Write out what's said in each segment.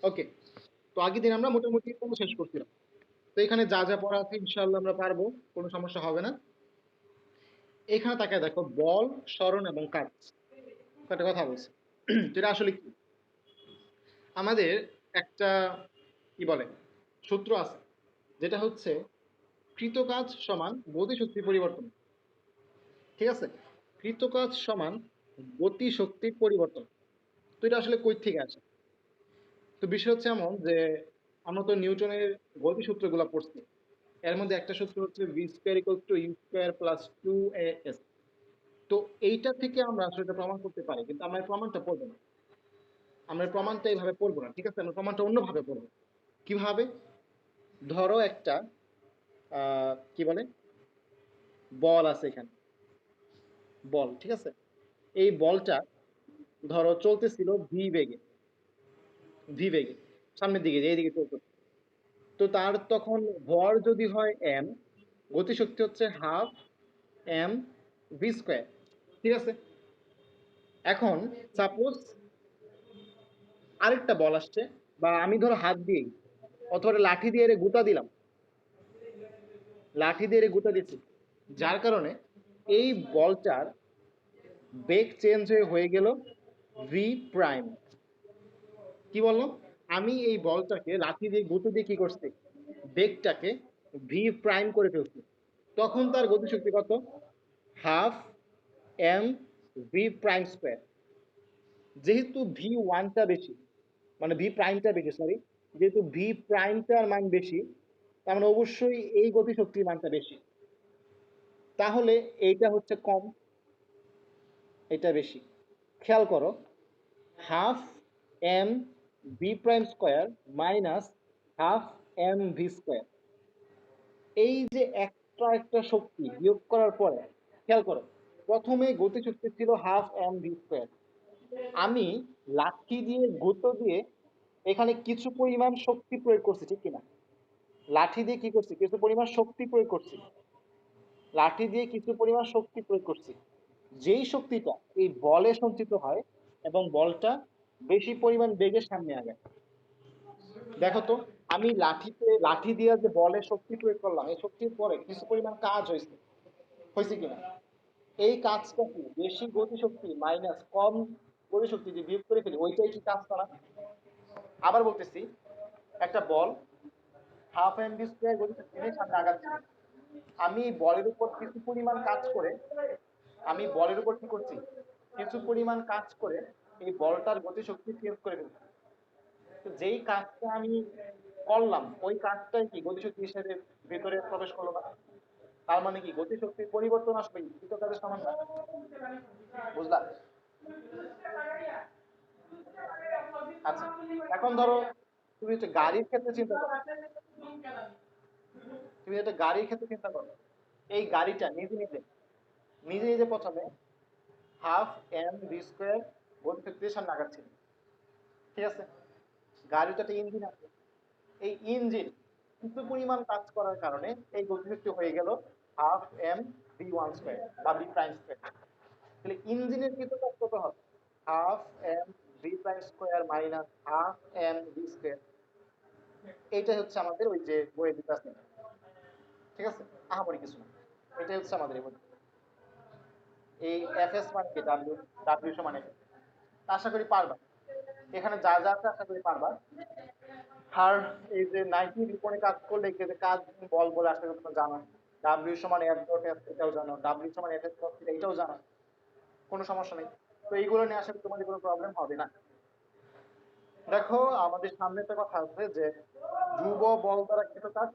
ওকে, তো আগের দিন আমরা মোটামুটি পড়া শেষ করছিলাম। তো এখানে যা যা পড়া আছে ইনশাআল্লাহ আমরা পারবো, কোনো সমস্যা হবে না। এখানে তাকায় দেখো, বল, সরণ এবং কাজ, একটা কথা বলছে। যেটা আসলে কি, আমাদের একটা কি বলে সূত্র আছে, যেটা হচ্ছে কৃতকাজ সমান গতিশক্তির পরিবর্তন। ঠিক আছে, কৃতকাজ সমান গতিশক্তির পরিবর্তন। তো এটা আসলে কই থেকে আসে? তো বিষয় হচ্ছে এমন যে আমরা তো নিউটনের গতিসূত্রগুলো পড়ছি। এর মধ্যে একটা সূত্র হচ্ছে V square equal to U square plus 2 as। তো এইটা থেকে আমরা আসলে এটা প্রমাণ করতে পারি, কিন্তু আমরা এই প্রমাণটা পড়বো না। আমরা এই প্রমাণটা এইভাবে পড়বো না, ঠিক আছে? আমরা প্রমাণটা অন্যভাবে পড়বো। কিভাবে? ধরো একটা কি বলে বল আছে এখানে, বল, ঠিক আছে? এই বলটা ধরো চলতেছিল ভি বেগে সামনের দিকে, এইদিকে চলতো। তো তার তখন ভর যদি হয় এম, গতিশক্তি হচ্ছে হাফ এম ভি স্কোয়ার, ঠিক আছে? এখন সাপোজ আরেকটা বল আসছে, বা আমি ধরো হাত দিয়েই অথবা একটা লাঠি দিয়ে এর গুতা দিলাম, লাঠি দিয়ে এর গুতা দিচ্ছি, যার কারণে এই বলটার বেগ চেঞ্জ হয়ে গেল ভি প্রাইম। কি বললাম? আমি এই বলটাকে লাঠি দিয়ে গুঁতো দিয়ে কি করছি, বেগটাকে ভি প্রাইম করে ফেলছি। তখন তার গতিশক্তি কত? Half M V prime square. যেহেতু ভি ওয়ানটা বেশি, মানে ভি প্রাইমটা বেশি, সরি, যেহেতু ভি প্রাইমটার মান বেশি, তার মানে অবশ্যই এই গতিশক্তির মানটা বেশি। তাহলে এইটা হচ্ছে কম, এটা বেশি। খেয়াল করো, half M V prime square minus half M V square, এই যে একটা একটা শক্তি বিয়োগ করার পরে, খেয়াল করো, প্রথমে গতিশক্তি ছিল হাফ এম ভি স্কোয়ার। আমি লাঠি দিয়ে গুঁতো দিয়ে এখানে কিছু পরিমাণ শক্তি প্রয়োগ করছি, ঠিক কিনা? লাঠি দিয়ে কি করছি, কিছু পরিমাণ শক্তি প্রয়োগ করছি, লাঠি দিয়ে কিছু পরিমাণ শক্তি প্রয়োগ করছি। যেই শক্তিটা এই বলে সঞ্চিত হয় এবং বলটা বেশি পরিমাণ বেগের সামনে আগায়। দেখো তো, আমি লাঠি দিয়ে যে বলে শক্তি প্রয়োগ করলাম, এই শক্তির পরে কিছু পরিমাণ কাজ হয়েছে, হয়েছে কিনা? এই কাজটা কি বেশি গতিশক্তি মাইনাস কম গতিশক্তি যে বিয়োগ করে ফেলি, ওইটাই কি কাজ করা? আবার বলতেছি, একটা বল হাফ এম ভি স্কোয়ার গতিশক্তি নিয়ে সামনে আগাচ্ছে। আমি বলের উপর কিছু পরিমাণ কাজ করে, আমি বলের উপর কি করছি, কিছু পরিমাণ কাজ করে এই বলটার গতিশক্তি চেঞ্জ করে ফেলছি। তো যেই কাজটা আমি করলাম, ওই কাজটাই কি গতিশক্তি হিসেবে ভেতরে প্রবেশ করলো না? তার মানে কি গতিশক্তির পরিবর্তন আসবে, কৃত কাজের সমান না। বুঝলা? আচ্ছা, এখন ধরো তুমি একটা গাড়ির ক্ষেত্রে চিন্তা করো, তুমি একটা গাড়ির ক্ষেত্রে চিন্তা করো, এই গাড়িটা নিজে নিজে নিজে নিজে প্রথমে হাফ এম ভি স্কোয়ার গতিশক্তির সামনে আগাচ্ছে, ঠিক আছে? গাড়িটা একটা ইঞ্জিন আছে, এই ইঞ্জিন কিছু পরিমাণ কাজ করার কারণে এই গতিশক্তি হয়ে গেল half M V one square বা ভি প্রাইম স্কোয়ার। তাহলে ইঞ্জিনের কিন্তু কাজ কত হবে? Half M V prime square minus half M V square. এইটাই হচ্ছে আমাদের ওই যে বইয়ের দিকে আছে, ঠিক আছে? আহামরি কিছু না, এটাই হচ্ছে আমাদের এই বই। এই এফ এস মানে কি, ডাব্লিউ, ডাব্লিউ সমান এফ। আশা করি পারবা, এখানে যা যা আছে আশা করি পারবা। আর এই যে 90 রিপনে কাজ করলে এই যে কাজ বল বলে আশা করি তোমরা জানো। ডাব্লিউ সমান এফ ডট এফ, এটাও জানো। ডাব্লিউ সমান এফ এস ডট থিটা, এটাও জানো। কোনো সমস্যা নেই। তো এইগুলো নিয়ে আশা করি তোমাদের কোনো প্রবলেম হবে না। দেখো, আমাদের সামনে একটা কথা আছে যে ধ্রুব বল দ্বারা কৃত কাজ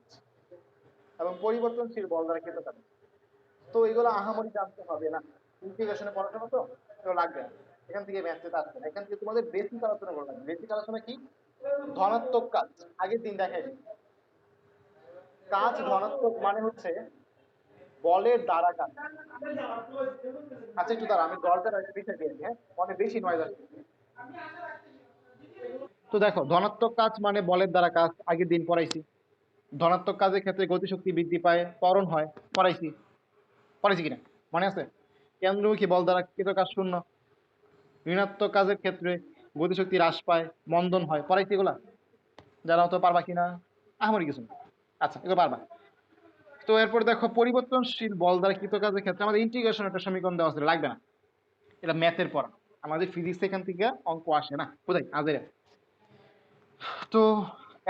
এবং পরিবর্তনশীল বল দ্বারা কৃত কাজ। তো এগুলো আহামরি জানতে হবে না, ইন্টিগ্রেশনে পড়াশোনা তো, তো লাগবে না। এখান থেকে ম্যাথে আসবে না, এখান থেকে তোমাদের বেসিক আলোচনা করবে। বেসিক আলোচনা কি? ধনাত্মক কাজ আগের দিন দেখাই দিই। কাজ ধনাত্মক মানে হচ্ছে বলের দ্বারা কাজ। আচ্ছা একটু দাঁড়া, আমি দরজাটা একটু পিছিয়ে দিয়েছি, হ্যাঁ, অনেক বেশি নয় আসছে। তো দেখো, ধনাত্মক কাজ মানে বলের দ্বারা কাজ, আগের দিন পড়াইছি। ধনাত্মক কাজের ক্ষেত্রে গতিশক্তি বৃদ্ধি পায়, ত্বরণ হয়, পড়াইছি। পড়াইছি কিনা মনে আছে? কেন্দ্রমুখী বল দ্বারা কৃত কাজ শূন্য। ঋণাত্মক কাজের ক্ষেত্রে গতিশক্তি হ্রাস পায়, মন্দন হয়, পড়াইছি এগুলা। জানাও তো পারবা কিনা, আহামরি কিছু না। আচ্ছা, এগুলো পারবা। তো এরপর দেখো, পরিবর্তনশীল বল দ্বারা কৃত কাজের ক্ষেত্রে আমাদের ইন্টিগ্রেশন একটা সমীকরণ দেওয়া আছে, লাগবে না, এটা ম্যাথের পড়া, আমাদের ফিজিক্স এখান থেকে অঙ্ক আসে না, বুঝাই আজের। তো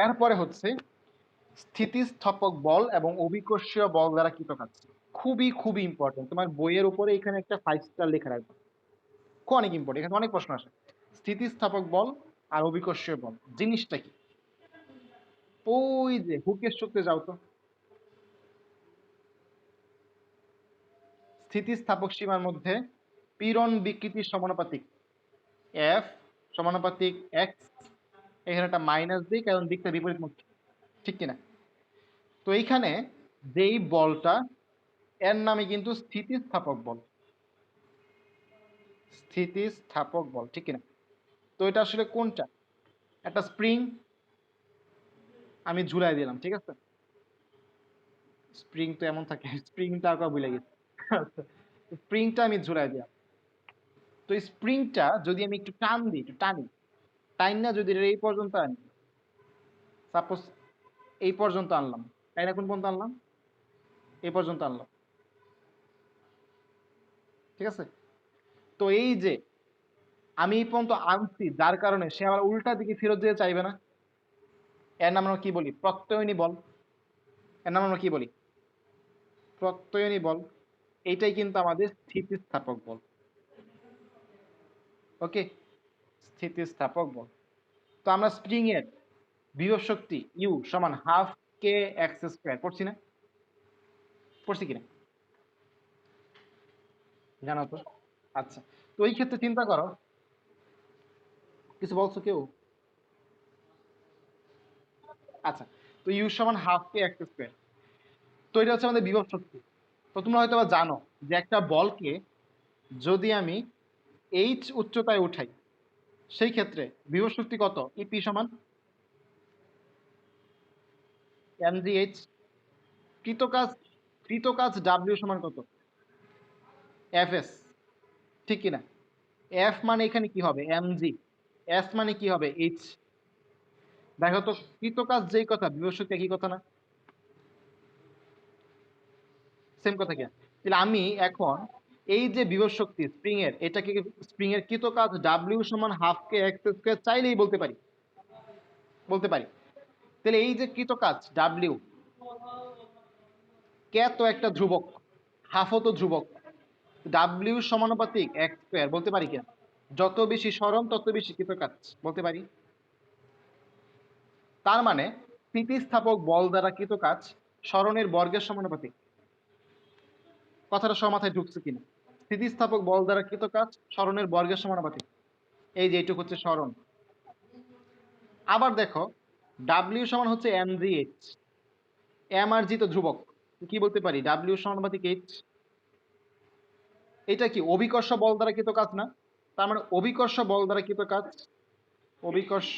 এরপরে হচ্ছে স্থিতিস্থাপক বল এবং অভিকর্ষীয় বল দ্বারা কৃত কাজ, খুবই খুবই ইম্পর্টেন্ট, তোমার বইয়ের উপরে এখানে একটা 5 স্টার লেখা রাখবে, অনেক ইম্পর্টেন্ট, এখানে অনেক প্রশ্ন আসে। স্থিতিস্থাপক বল আর অভিকর্ষীয় বল জিনিসটা কি? ওই যে হুকের সূত্রে যাও তো, স্থিতিস্থাপক সীমার মধ্যে পীড়ন বিকৃতির সমানুপাতিক এফ সমানুপাতিক এক্স, এখানে একটা মাইনাস দিই কারণ দিকটা বিপরীতমুখী, ঠিক কিনা? তো এইখানে যেই বলটা, এর নামে কিন্তু স্থিতিস্থাপক বল, স্থিতিস্থাপক বল, ঠিক কিনা? তো এটা আসলে কোনটা? একটা স্প্রিং আমি ঝুলাই দিলাম, ঠিক আছে, স্প্রিং তো এমন থাকে, স্প্রিংটা আর ভুলে গেছি, স্প্রিংটা আমি ঝুলাই দিলাম। তো স্প্রিংটা যদি আমি একটু টান দিই, একটু টানি, টাইন না যদি এটা এই পর্যন্ত আনি, সাপোজ এই পর্যন্ত আনলাম, তাই না, কোন পর্যন্ত আনলাম, এই পর্যন্ত আনলাম, ঠিক আছে? তো এই যে আমি এই পর্যন্ত আনছি, যার কারণে সে আবার উল্টা দিকে ফেরত যেতে চাইবে না, এর নাম আমরা কি বলি? প্রত্যয়নী বল। এর নাম আমরা কি বলি? প্রত্যয়নী বল। এইটাই কিন্তু আমাদের স্থিতিস্থাপক বল। ওকে, স্থিতিস্থাপক বল। তো আমরা স্প্রিং এর বিভব শক্তি ইউ সমান হাফ কে এক্স স্কোয়ার পড়ছি না? পড়ছি কিনা জানো তো? আচ্ছা, তো এই ক্ষেত্রে চিন্তা করো, কিছু বলছো কেউ? আচ্ছা, তো ইউ সমান হাফ কে এক্স স্কোয়ার, তো এটা হচ্ছে আমাদের বিভব শক্তি। তো তোমরা হয়তো জানো যে একটা বলকে যদি আমি এইচ উচ্চতায় উঠাই, সেই ক্ষেত্রে বিভব শক্তি কত? ইপি সমান এমজিএইচ। কৃতকাজ, কৃতকাজ ডাব্লিউ সমান কত? এফএস, ঠিক কিনা? এফ মানে এখানে কি হবে? এমজি। এস মানে কি হবে? এইচ। দেখো তো, কৃতকাজ যেই কথা, বিভব শক্তি একই কথা না? সেম কথা কি? তাহলে আমি এখন এই যে বিভব শক্তি স্প্রিং এর, এটাকে স্প্রিং এর কৃতকাজ ডাব্লিউ সমান হাফ কে এক্স স্কোয়ার চাইলেই বলতে পারি, বলতে পারি। তাহলে এই যে কৃতকাজ ডাব্লিউ, কে তো একটা ধ্রুবক, হাফও তো ধ্রুবক, ডাব্লিউ সমানুপাতিক এক্স স্কোয়ার বলতে পারি কিনা? যত বেশি সরণ তত বেশি কৃতকাজ বলতে পারি। তার মানে স্থিতিস্থাপক বল দ্বারা কৃতকাজ সরণের বর্গের সমানুপাতিক। কথাটা সব মাথায় ঢুকছে কিনা? স্থিতিস্থাপক বল দ্বারা কৃতকাজ সরণের বর্গের সমানুপাতিক, এই যে এইটুকু হচ্ছে সরণ। আবার দেখো, ডাব্লিউ সমান হচ্ছে M G H, M R জি তো ধ্রুবক, কি বলতে পারি? ডাব্লিউ সমানুপাতিক এইচ। এটা কি অভিকর্ষ বল দ্বারা কৃতকাজ না? তার মানে অভিকর্ষ বল দ্বারা কৃতকাজ, অভিকর্ষ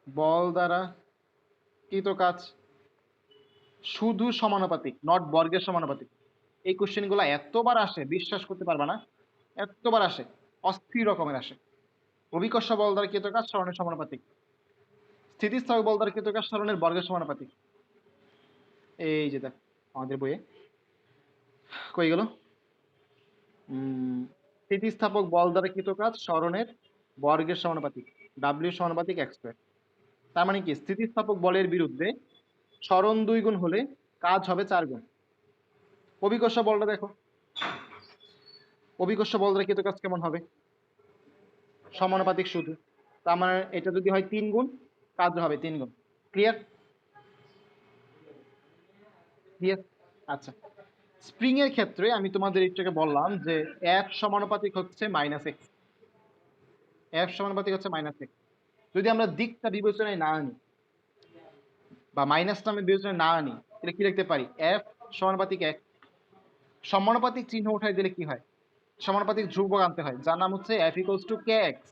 বল দ্বারা কৃতকাজ শুধু সমানুপাতিক, নট বর্গের সমানুপাতিক। এই কোশ্চেনগুলো এতবার আসে, বিশ্বাস করতে পারবা না, এতবার আসে, অস্থির রকমের আসে। অভিকর্ষ বল দ্বারা কৃতকাজ সরণের সমানুপাতিক, স্থিতিস্থাপক বল দ্বারা কৃতকাজ সরণের বর্গের সমানুপাতিক। এই যে দেখ আমাদের বইয়ে কই গেল, স্থিতিস্থাপক বল দ্বারা কৃতকাজ সরণের বর্গের সমানুপাতিক, ডাব্লিউ সমানুপাতিক এক্স স্কয়ার। তার মানে কি, স্থিতিস্থাপক বলের বিরুদ্ধে সরণ 2 গুণ হলে কাজ হবে 4 গুণ। অভিকর্ষ বলটা দেখো, অভিকর্ষ বল দ্বারা কৃতকাজ কেমন হবে? সমানুপাতিক শুধু, তার মানে এটা যদি হয় 3 গুণ, কাজ হবে 3 গুণ। ক্লিয়ার? ক্লিয়ার? আচ্ছা, স্প্রিং এর ক্ষেত্রে আমি তোমাদের একটু বললাম যে এফ সমানুপাতিক হচ্ছে মাইনাস এক্স, এফ সমানুপাতিক হচ্ছে মাইনাস এক্স। যদি আমরা দিকটা বিবেচনায় না আনি বা মাইনাসটা আমি বিবেচনায় না আনি, তাহলে কি লিখতে পারি? এফ সমানুপাতিক এক, সমানুপাতিক চিহ্ন উঠাই দিলে কি হয়? সমানুপাতিক ধ্রুবক আনতে হয়, যার নাম হচ্ছে এফ ইকুয়ালস টু কে এক্স।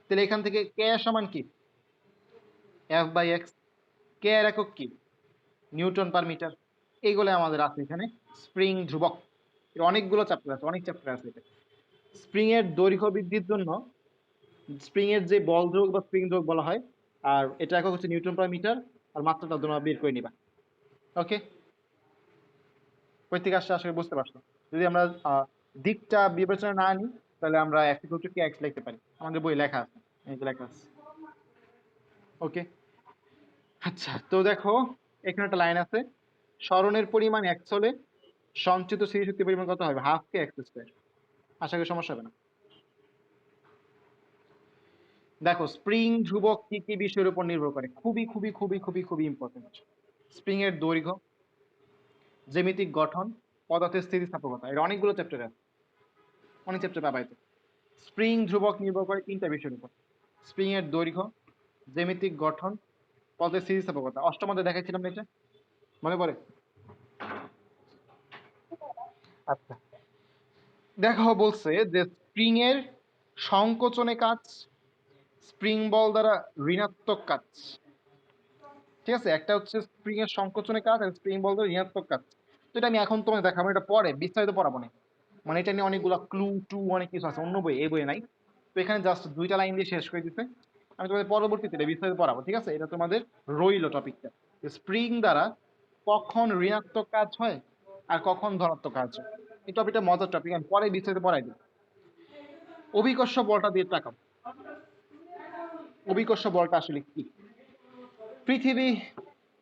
তাহলে এখান থেকে কে সমান কি? F by x. কে এর একক কি? Newton per metre. এইগুলো আমাদের আছে এখানে স্প্রিং ধ্রুবক। এর অনেকগুলো চ্যাপ্টার আছে, অনেক চ্যাপ্টার আছে এটা। স্প্রিং এর দৈর্ঘ্য বৃদ্ধির জন্য স্প্রিং এর যে বল ধ্রুবক বা স্প্রিং ধ্রুবক বলা হয়, আর এটা একক হচ্ছে নিউটন পার মিটার, আর মাত্রাটা তোমরা বের করে নিবা। ওকে, কই থেকে আসছে আসলে বুঝতে পারছো? যদি আমরা দিকটা বিবেচনা না নিই, তাহলে আমরা x ইকুয়াল টু kx লিখতে পারি, আমাদের বই লেখা আছে, এই যে লেখা আছে। ওকে, আচ্ছা, তো দেখো এখানে একটা লাইন আছে, সরণের পরিমাণ x হলে সঞ্চিত স্থিতিশক্তির পরিমাণ কত হবে? Half K x square. আশা করি সমস্যা হবে না। দেখো স্প্রিং ধ্রুবক কি কি বিষয়ের উপর নির্ভর করে, খুবই খুবই খুবই খুবই খুবই ইম্পর্টেন্ট। স্প্রিং এর দৈর্ঘ্য, জ্যামিতিক গঠন, পদার্থের স্থিতিস্থাপকতা, এর অনেকগুলো চ্যাপ্টার আছে, অনেক চ্যাপ্টার পাবাই তো। স্প্রিং ধ্রুবক নির্ভর করে তিনটা বিষয়ের উপর: স্প্রিং এর দৈর্ঘ্য, জ্যামিতিক গঠন, পদার্থের স্থিতিস্থাপকতা। অষ্টম অধ্যায়ে দেখাইছিলাম না এটা, মনে পড়ে? আচ্ছা, দেখো বলছে যে স্প্রিং এর সংকোচনে কাজ, স্প্রিং বল দ্বারা ঋণাত্মক কাজ। ঠিক আছে, একটা হচ্ছে স্প্রিং এর সংকোচনে কাজ আর স্প্রিং বল দ্বারা ঋণাত্মক কাজ। তো এটা আমি এখন তোমাকে দেখাবো, এটা পরে বিস্তারিত পড়াবো না, মানে এটা নিয়ে অনেকগুলো ক্লু টু অনেক কিছু আছে, অন্য বই এই বইয়ে নাই। তো এখানে জাস্ট দুইটা লাইন দিয়ে শেষ করে দিতে, আমি তোমাদের পরবর্তীতে এটা বিস্তারিত পড়াবো। ঠিক আছে, এটা তোমাদের রইলো টপিকটা, স্প্রিং দ্বারা কখন ঋণাত্মক কাজ হয় আর কখন ধনাত্মক কাজ হয়। এই টপিকটা মজার টপিক, আমি পরে বিস্তারিত পড়াই দিই। অভিকর্ষ বলটা দিয়ে তাকাও, অভিকর্ষ বলটা আসলে কি? পৃথিবী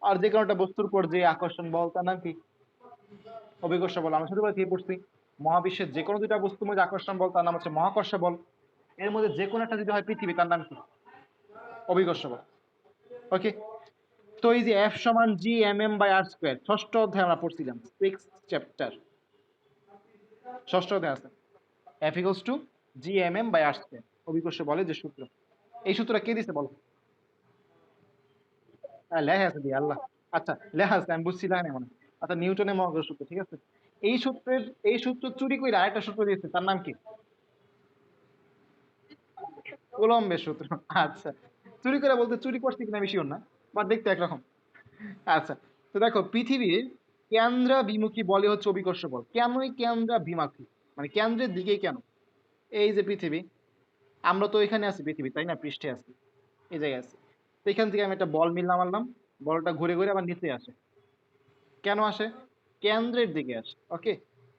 আর যে কোনো একটা বস্তুর উপর যে আকর্ষণ বল, তার নাম কি? অভিকর্ষ বল। আমরা ছোটবেলা থেকে পড়ছি, মহাবিশ্বের যে কোনো দুইটা বস্তুর মধ্যে আকর্ষণ বল, তার নাম হচ্ছে মহাকর্ষ বল। এর মধ্যে যে কোনো একটা যদি হয় পৃথিবী, তার নাম কি? অভিকর্ষ বল। ওকে, তো এই যে এফ সমান G M M by R square, ষষ্ঠ অধ্যায়ে আমরা পড়ছিলাম, 6th চ্যাপ্টার, ষষ্ঠ অধ্যায় আছে, F equals to G M M by R square, অভিকর্ষ বলের যে সূত্র। এই সূত্রটা কে দিছে বলো? লেখা আছে দিয়ে আল্লাহ। আচ্ছা, লেখা আছে, আমি বুঝছি লেখা নেই মনে হয়। আচ্ছা, নিউটনের মহাকর্ষ সূত্র, ঠিক আছে। এই সূত্রের, এই সূত্র চুরি করে আরেকটা সূত্র দিয়েছে, তার নাম কি? কুলম্বের সূত্র। আচ্ছা, চুরি করে বলতে চুরি করছি কিনা আমি শিওর না, বাট দেখতে একরকম। আচ্ছা, তো দেখো পৃথিবীর কেন্দ্রাভিমুখী বলে হচ্ছে অভিকর্ষ বল। কেনই কেন্দ্রাভিমুখী, মানে কেন্দ্রের দিকেই কেন? এই যে পৃথিবী, আমরা তো এখানে আছি পৃথিবী, তাই না? পৃষ্ঠে আছি, এই জায়গায় আছি। তো এখান থেকে আমি একটা বল মারলাম, বলটা ঘুরে ঘুরে আবার নিচে আসে। কেন আসে? কেন্দ্রের দিকে আসে। ওকে,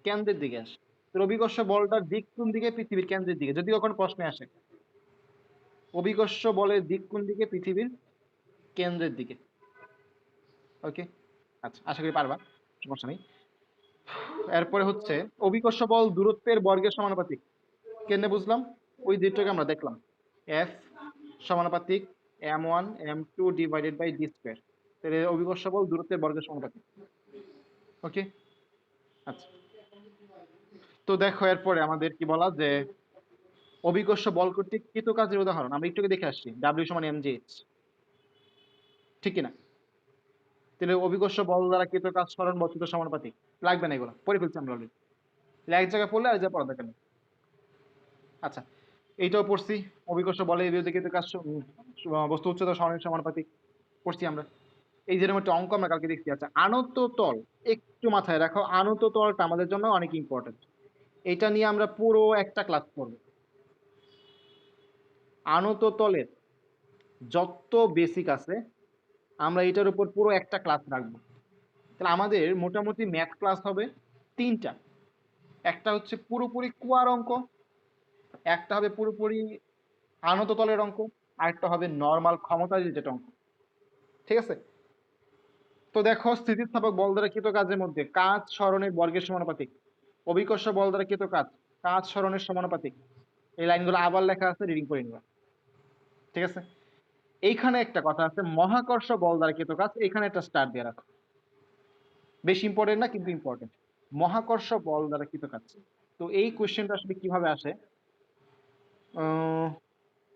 কেন্দ্রের দিকে আসে। তো অভিকর্ষ বলটার দিক কোন দিকে? পৃথিবীর কেন্দ্রের দিকে, যদি কখনো প্রশ্নে আসে। অভিকর্ষ বলের দিক কোন দিকে? পৃথিবীর কেন্দ্রের দিকে। ওকে, আচ্ছা, আশা করি পারবা, সমস্যা নেই। এরপরে হচ্ছে অভিকর্ষ বল দূরত্বের বর্গের সমানুপাতিক। কেন বুঝলাম? ওই দিকটাকে আমরা দেখলাম, এফ সমানুপাতিক m1 m2 divided by D square. তাহলে অভিকর্ষ বল দূরত্বের বর্গের সমানুপাতিক। ওকে, আচ্ছা, তো দেখো এরপরে আমাদের কি বলা, যে অভিকর্ষ বল কর্তৃক কৃত কাজের উদাহরণ আমরা একটু দেখে আসছি, ডাব্লিউ সমান এম জি এইচ, ঠিক কিনা? তাহলে অভিকর্ষ বল দ্বারা কৃত কাজ সরণ বর্তিত সমানুপাতিক। লাগবে না, এগুলো পড়ে ফেলছি আমরা অলরেডি, এক জায়গায় পড়লে আর যা পড়া দরকার নেই। আচ্ছা, এইটাও পড়ছি, অভিকর্ষ বলের বিরুদ্ধে কৃত কাজ বস্তু উচ্চতা সরণের সমানুপাতিক পড়ছি আমরা। এই যেরকম একটা অঙ্ক আমরা কালকে দেখছি। আচ্ছা, আনত তল, একটু মাথায় রাখো, আনত তলটা আমাদের জন্য অনেক ইম্পর্টেন্ট। এটা নিয়ে আমরা পুরো একটা ক্লাস করব। আনত তলের যত বেসিক আছে আমরা এটার উপর পুরো একটা ক্লাস রাখবো। তাহলে আমাদের মোটামুটি ম্যাথ ক্লাস হবে তিনটা। একটা হচ্ছে পুরোপুরি কুয়ার অঙ্ক, একটা হবে পুরোপুরি আনত তলের অঙ্ক, আরেকটা হবে নর্মাল ক্ষমতা রিলেটেড অঙ্ক। ঠিক আছে, তো দেখো স্থিতিস্থাপক বল দ্বারা কৃত কাজের মধ্যে কাজ সরণের বর্গের সমানুপাতিক, অভিকর্ষ বল দ্বারা কৃত কাজ কাজ সরণের সমানুপাতিক। এই লাইনগুলো আবার লেখা আছে, রিডিং করে নিবা। ঠিক আছে, এইখানে একটা কথা আছে, মহাকর্ষ বল দ্বারা কৃত কাজ, এখানে একটা স্টার দিয়ে রাখো, বেশি ইম্পর্টেন্ট না কিন্তু ইম্পর্টেন্ট। মহাকর্ষ বল দ্বারা কৃত কাজ, তো এই কোশ্চেনটা আসলে কিভাবে আসে?